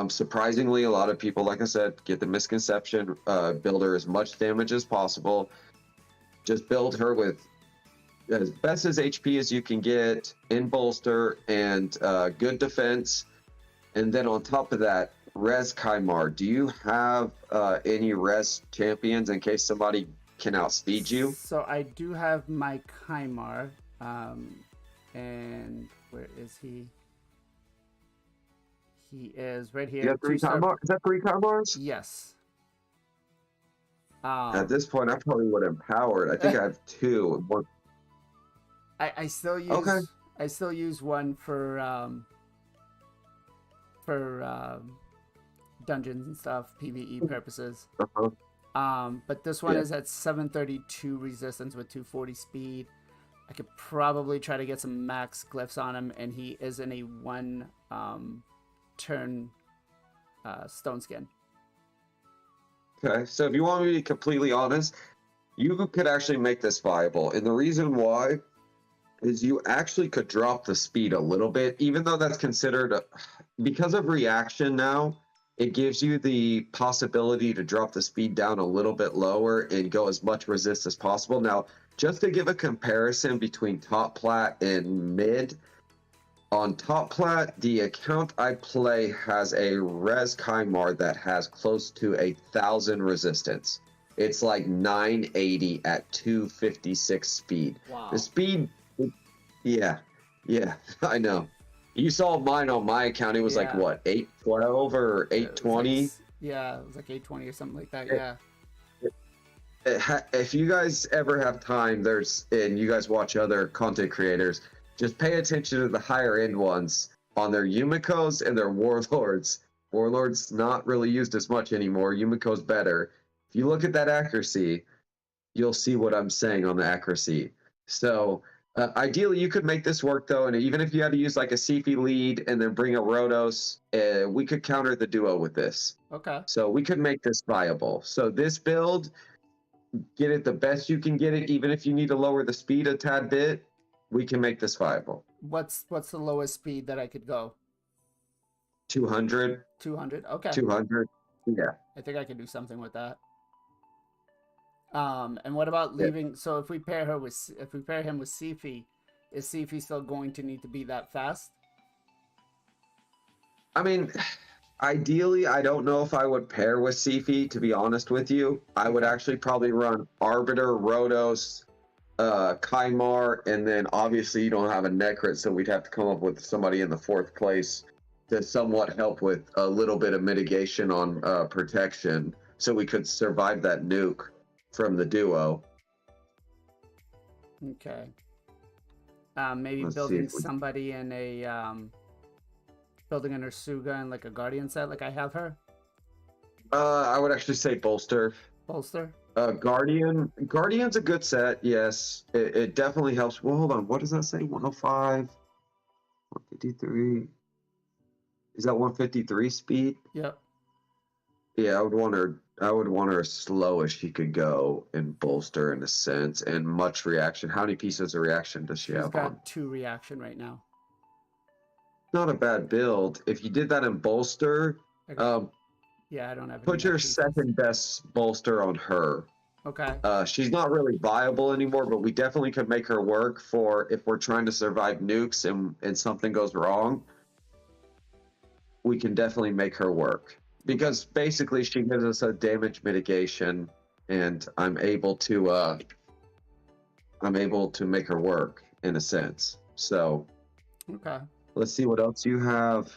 Surprisingly, a lot of people, like I said, get the misconception, build her as much damage as possible. Just build her with as best as HP as you can get in bolster and good defense. And then on top of that, res Kaimar. Do you have any res champions in case somebody can outspeed you? So I do have my Kaimar. And where is he? He is right here. You have 3 Kaimars? Is that 3 Kaimars? Yes. At this point, I probably would empower it. I think I have 2. One... I still use I still use one for dungeons and stuff, PvE purposes. But this one is at 732 resistance with 240 speed. I could probably try to get some max glyphs on him, and he is in a 1 turn stone skin. Okay, so if you want me to be completely honest, you could actually make this viable. And the reason why is you actually could drop the speed a little bit, even though that's considered, because of reaction now, it gives you the possibility to drop the speed down a little bit lower and go as much resist as possible. Now, just to give a comparison between top plat and mid, on top plat, the account I play has a res Kaimar that has close to 1,000 resistance. It's like 980 at 256 speed. Wow. The speed, yeah, I know. You saw mine on my account. It was like what, 812 or 820? It was like 820 or something like that. If you guys ever have time, and you guys watch other content creators, just pay attention to the higher end ones on their Yumikos and their Warlords. Warlords not really used as much anymore. Yumiko's better. If you look at that accuracy, you'll see what I'm saying on the accuracy. So ideally, you could make this work though, and even if you had to use like a Sifi lead and then bring a Rhodos, we could counter the duo with this. Okay. So we could make this viable. So this build, get it the best you can get it, even if you need to lower the speed a tad bit, we can make this viable. What's the lowest speed that I could go? 200. 200. Okay. 200. Yeah. I think I could do something with that. And what about leaving? So if we pair him with Sifi, is Sifi still going to need to be that fast? I mean, ideally, I don't know if I would pair with Sifi, to be honest with you. I would actually probably run Arbiter, Rhodos, Kaimar, and then obviously you don't have a Necrit, so we'd have to come up with somebody in the 4th place to somewhat help with a little bit of mitigation on protection, so we could survive that nuke from the duo. Okay. Maybe Let's building somebody in a building an Ursuga and like a Guardian set, like I have her. I would actually say bolster. Bolster. Guardian's a good set. Yes, it definitely helps. Well, hold on. What does that say? 105, 153. Is that 153 speed? Yep. Yeah, I would want her as slow as she could go in bolster in a sense, and much reaction. How many pieces of reaction does she have on? She's got 2 reaction right now. Not a bad build. If you did that in bolster, yeah, I don't have. Put your second best bolster on her. Okay. She's not really viable anymore, but we definitely could make her work for if we're trying to survive nukes and something goes wrong. We can definitely make her work because basically she gives us a damage mitigation, and I'm able to make her work in a sense. So. Okay. Let's see what else you have.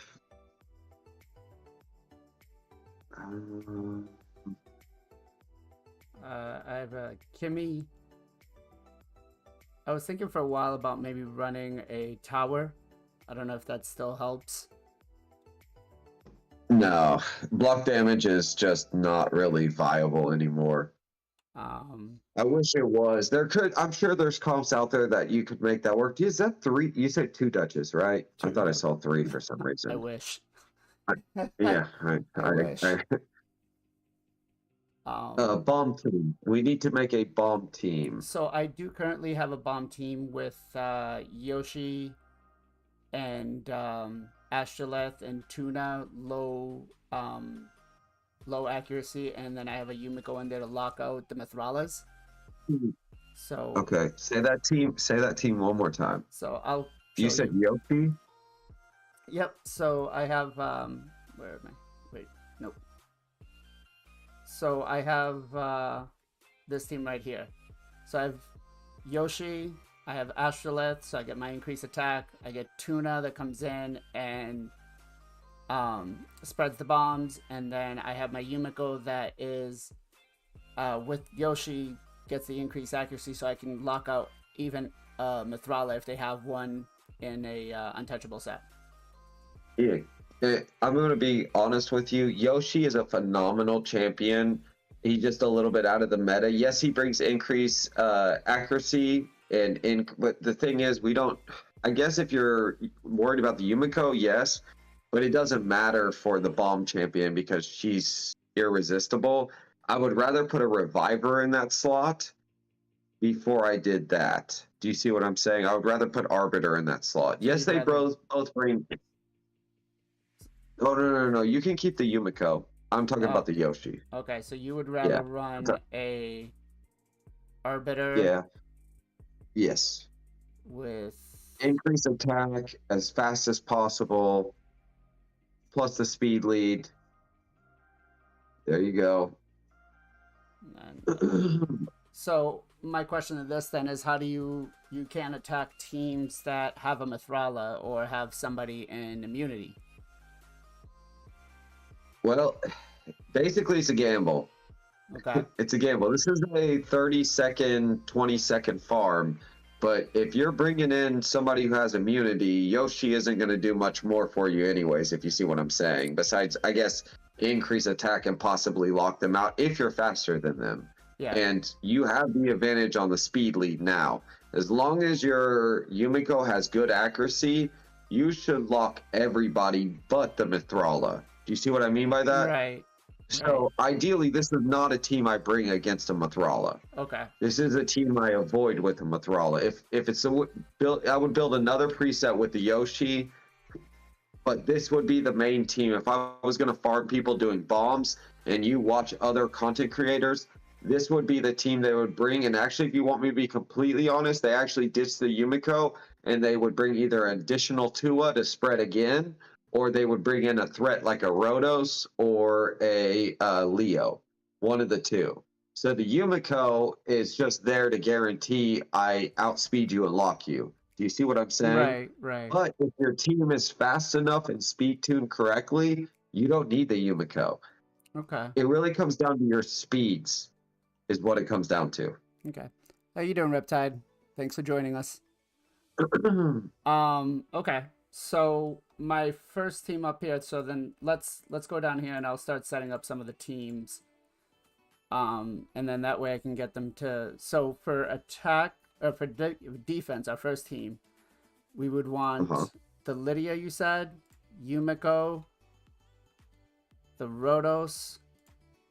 I have a Kimmy. I was thinking for a while about maybe running a tower. I don't know if that still helps. No, block damage is just not really viable anymore. I wish it was. I'm sure there's comps out there that you could make that work. Is that 3? You said 2 Dutches, right? 2, I thought I saw 3 for some reason. I wish. Yeah, I wish. Bomb team. We need to make a bomb team. So I do currently have a bomb team with Yoshi, and Astrolith and Tuna low accuracy, and then I have a Yumiko in there to lock out the Mithralas. So Okay, say that team. Say that team one more time. So I'll. You said Yoshi. Yep. So I have where am I? Wait, nope. So I have this team right here. So I have Yoshi. I have Astrolith, so I get my increased attack. I get Tuna that comes in and spreads the bombs, and then I have my Yumiko that is with Yoshi gets the increased accuracy, so I can lock out even Mithrala if they have one in a untouchable set. Yeah, I'm going to be honest with you. Yoshi is a phenomenal champion. He's just a little bit out of the meta. Yes, he brings increased accuracy, but the thing is, we don't. I guess if you're worried about the Yumiko, yes, but it doesn't matter for the bomb champion because she's irresistible. I would rather put a reviver in that slot before I did that. Do you see what I'm saying? I would rather put Arbiter in that slot. Yes, they both bring. Oh, no. You can keep the Yumiko. I'm talking about the Yoshi. Okay, so you would rather run a Arbiter. Yeah. Yes. With increased attack as fast as possible, plus the speed lead. There you go. So my question to this then is, how do you can attack teams that have a Mithrala or have somebody in immunity? Well, basically it's a gamble. Okay. It's a gamble. This is a 30-second, 20-second farm, but if you're bringing in somebody who has immunity, Yoshi isn't going to do much more for you anyways, if you see what I'm saying. Besides, I guess, increase attack and possibly lock them out if you're faster than them. Yeah. And you have the advantage on the speed lead now. As long as your Yumiko has good accuracy, you should lock everybody but the Mithrala. Do you see what I mean by that? Right. So ideally, this is not a team I bring against a Mithrala. Okay. This is a team I avoid with a Mithrala. If it's a build, I would build another preset with the Yoshi, but this would be the main team. If I was going to farm people doing bombs and you watch other content creators, this would be the team they would bring. And actually, if you want me to be completely honest, they actually ditch the Yumiko and they would bring either an additional Tua to spread again, or they would bring in a threat like a Rhodos or a Leo, one of the two. So the Yumiko is just there to guarantee I outspeed you and lock you. Do you see what I'm saying? Right. But if your team is fast enough and speed tuned correctly, you don't need the Yumiko. Okay. It really comes down to your speeds, is what it comes down to. Okay. How you doing, Riptide? Thanks for joining us. Okay. So my first team up here, so then let's go down here and I'll start setting up some of the teams. And then that way I can get them to, so for attack or for defense, our first team, we would want the Lydia, you said, Yumiko, the Rhodos,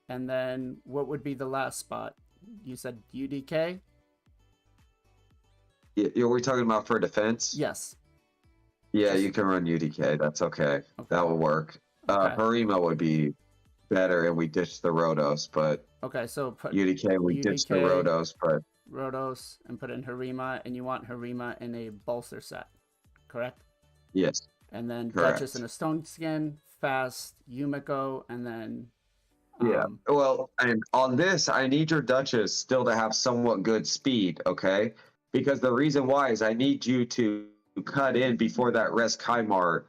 and then what would be the last spot? You said UDK? Yeah, are we talking about for defense? Yes. Yeah, you can run UDK. That's okay. That will work. Harima would be better, and we ditch the Rhodos, but so put UDK, we ditch the Rhodos, but Rhodos and put in Harima, and you want Harima in a bolster set, correct? Yes. And then correct. Duchess in a stone skin, fast Yumiko, and then yeah. Well, and on this, I need your Duchess still to have somewhat good speed, okay? Because the reason why is I need you to cut in before that Res Kaimar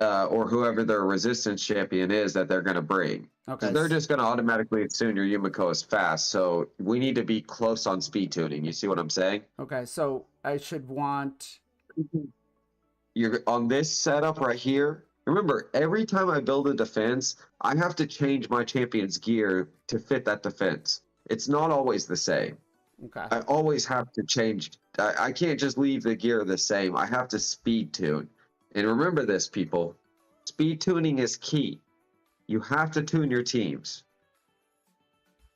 or whoever their resistance champion is that they're going to bring. Because they're just going to automatically assume your Yumiko is fast. So we need to be close on speed tuning. You see what I'm saying? Okay, so I should want... You're on this setup right here. Remember, every time I build a defense, I have to change my champion's gear to fit that defense. It's not always the same. Okay. I always have to change. I can't just leave the gear the same. I have to speed tune. And remember this, people. Speed tuning is key. You have to tune your teams.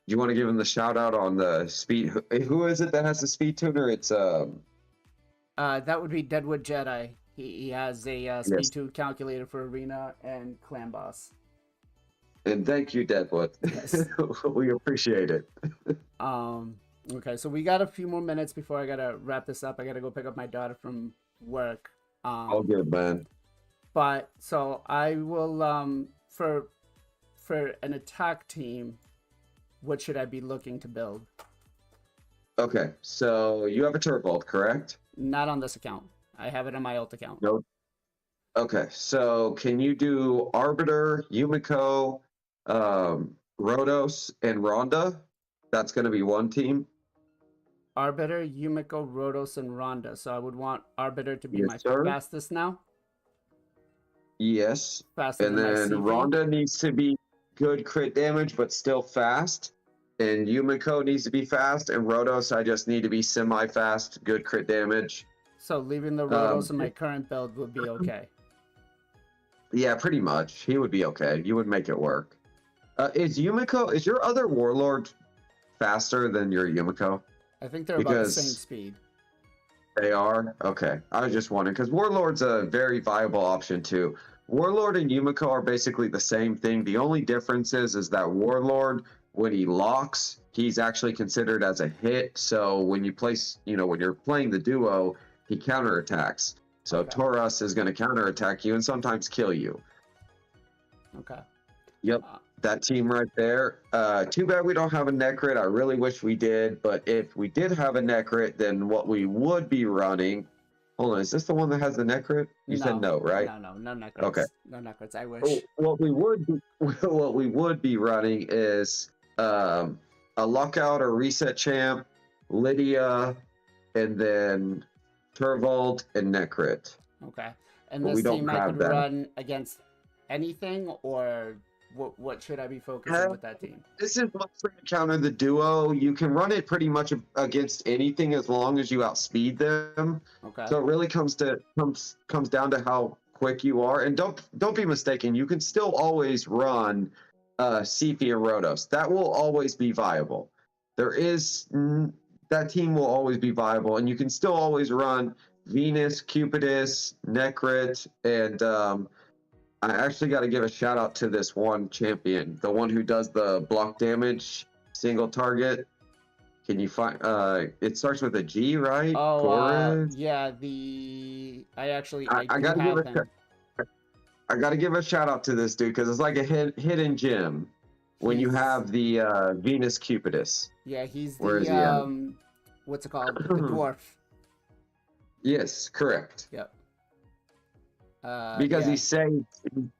Do you want to give them the shout out on the speed? Who is it that has the speed tuner? It's that would be Deadwood Jedi. He has a Yes. speed 2 calculator for arena and clan boss. And thank you, Deadwood. Yes. We appreciate it. Okay, so we got a few more minutes before I gotta wrap this up. I gotta go pick up my daughter from work. All good, man. But so I will for an attack team, what should I be looking to build? Okay, so you have a Turbolt, correct? Not on this account. I have it on my alt account. Nope. Okay, so can you do Arbiter, Yumiko, Rhodos, and Rhonda? That's going to be one team. Arbiter, Yumiko, Rhodos, and Rhonda. So I would want Arbiter to be Yes, my sir. fastest now. Yes. Faster And than then my CV. Rhonda needs to be good crit damage, but still fast. And Yumiko needs to be fast. And Rhodos, I just need to be semi-fast, good crit damage. So leaving the Rhodos in my current build would be okay. Yeah, pretty much. He would be okay. You would make it work. Is your other Warlord faster than your Yumiko? I think they're about the Because- same speed. They are? Okay. I was just wondering, because Warlord's a very viable option too. Warlord and Yumiko are basically the same thing. The only difference is that Warlord, when he locks, he's actually considered as a hit. So when you place, when you're playing the duo, he counterattacks. So Okay. Taurus is going to counterattack you and sometimes kill you. Okay. Yep. That team right there. Too bad we don't have a Necrit. I really wish we did. But if we did have a Necrit, then what we would be running. Hold on, is this the one that has the Necrit? You said no, right? No Necrits. Okay. No Necrits. I wish. Oh, what we would be running is a Lockout or Reset Champ, Lydia, and then Turvold and Necrit. Okay. And But we this don't team I have could that. run against anything, or what should I be focusing with that team? This is mostly to counter the duo. You can run it pretty much against anything as long as you outspeed them. Okay. So it really comes down to how quick you are. And don't be mistaken, you can still always run Sifi and Rhodos. That will always be viable. That team will always be viable, and you can still always run Venus, Cupidus, Necrit, and I actually got to give a shout out to this one champion, the one who does the block damage single target. Can you find? It starts with a G, right? Oh, Chorus? yeah. I I do gotta give have a him. I gotta give a shout out to this dude because it's like a hidden gem when you He's- have the Venus Cupidus. Yeah, he's Where is he the at? what's it called? The dwarf. Yes, correct. Yep. Because yeah.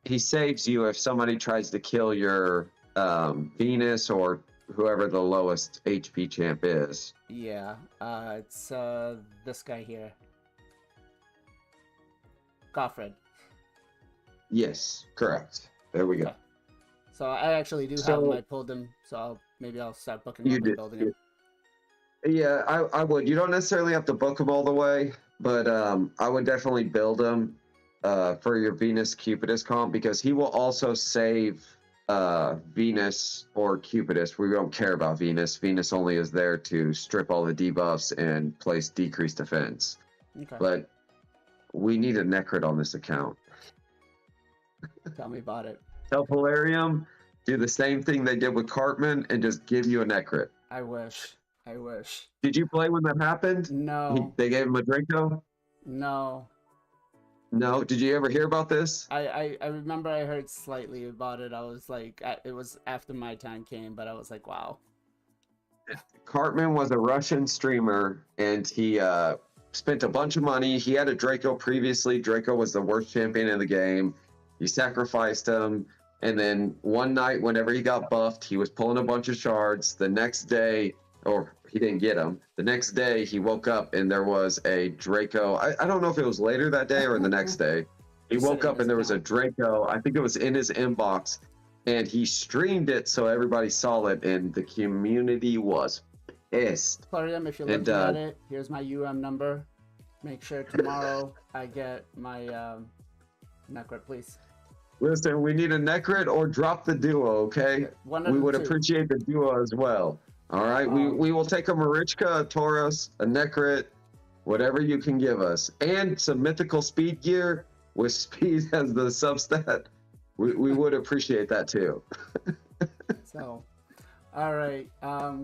he saves you if somebody tries to kill your Venus or whoever the lowest HP champ is. Yeah, it's this guy here. Goffred. Yes, correct. There we go. Okay. So I actually do have So- him. I pulled him, so maybe I'll start booking You him did. and building him. Yeah, I would. You don't necessarily have to book them all the way, but I would definitely build them for your Venus Cupidus comp because he will also save Venus or Cupidus. We don't care about Venus. Venus only is there to strip all the debuffs and place decreased defense. Okay. But we need a Necrit on this account. Tell me about it. Tell Polarium, do the same thing they did with Cartman and just give you a Necrit. I wish. I wish. Did you play when that happened? No. They gave him a Draco? No. No. Did you ever hear about this? I remember I heard slightly about it. I was like, it was after my time came, but I was like, wow. Cartman was a Russian streamer, and he spent a bunch of money. He had a Draco previously. Draco was the worst champion in the game. He sacrificed him, and then one night, whenever he got buffed, he was pulling a bunch of shards. The next day, or he didn't get them. The next day, he woke up, and there was a Draco. I don't know if it was later that day or the next day. He woke up, and there was a Draco. I think it was in his inbox, and he streamed it so everybody saw it, and the community was pissed. Polarium, if you're And, looking at it, here's my UM number. Make sure tomorrow I get my Necrit, please. Listen, we need a Necrit or drop the duo, okay? One of We the would two. appreciate the duo as well. All right, we will take a Marichka, a Taurus, a Necrit, whatever you can give us, and some mythical speed gear with speed as the substat, we would appreciate that too. So, all right,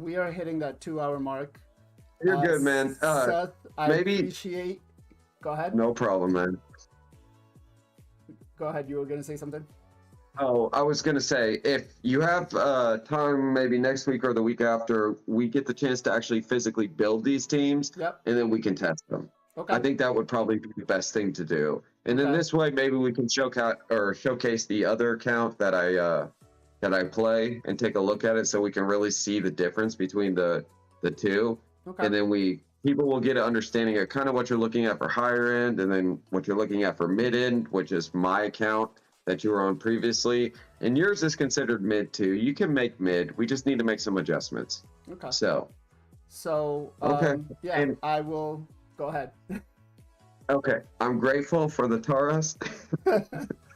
we are hitting that 2-hour mark. You're good, man. Seth, I maybe- appreciate. Go ahead. No problem, man. Go ahead. You were gonna say something. Oh, I was going to say, if you have time, maybe next week or the week after, we get the chance to actually physically build these teams, Yep. and then we can test them. Okay. I think that would probably be the best thing to do. And then Okay. this way, maybe we can showcase the other account that I play and take a look at it, so we can really see the difference between the two. Okay. And then people will get an understanding of kind of what you're looking at for higher end, and then what you're looking at for mid end, which is my account that you were on previously. And yours is considered mid too. You can make mid. We just need to make some adjustments. Okay. So, Okay. Okay. Yeah, And- I will go ahead. okay. I'm grateful for the Taurus.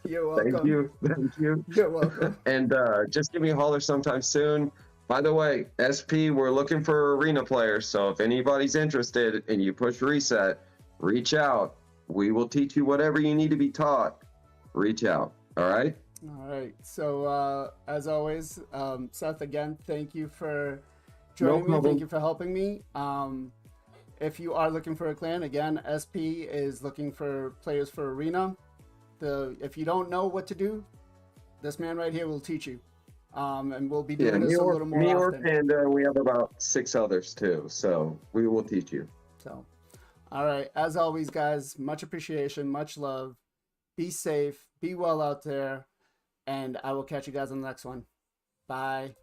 You're welcome. Thank you. Thank you. You're welcome. And just give me a holler sometime soon. By the way, SP, we're looking for arena players. So if anybody's interested and you push reset, reach out. We will teach you whatever you need to be taught. Reach out. All right? All right. So as always, Seth, again, thank you for joining me. problem. Thank you for helping me. If you are looking for a clan, again, SP is looking for players for arena. If you don't know what to do, this man right here will teach you. And we'll be doing this a little more often. And we have about 6 others too. So we will teach you. So, all right. As always, guys, much appreciation, much love. Be safe, be well out there, and I will catch you guys on the next one. Bye.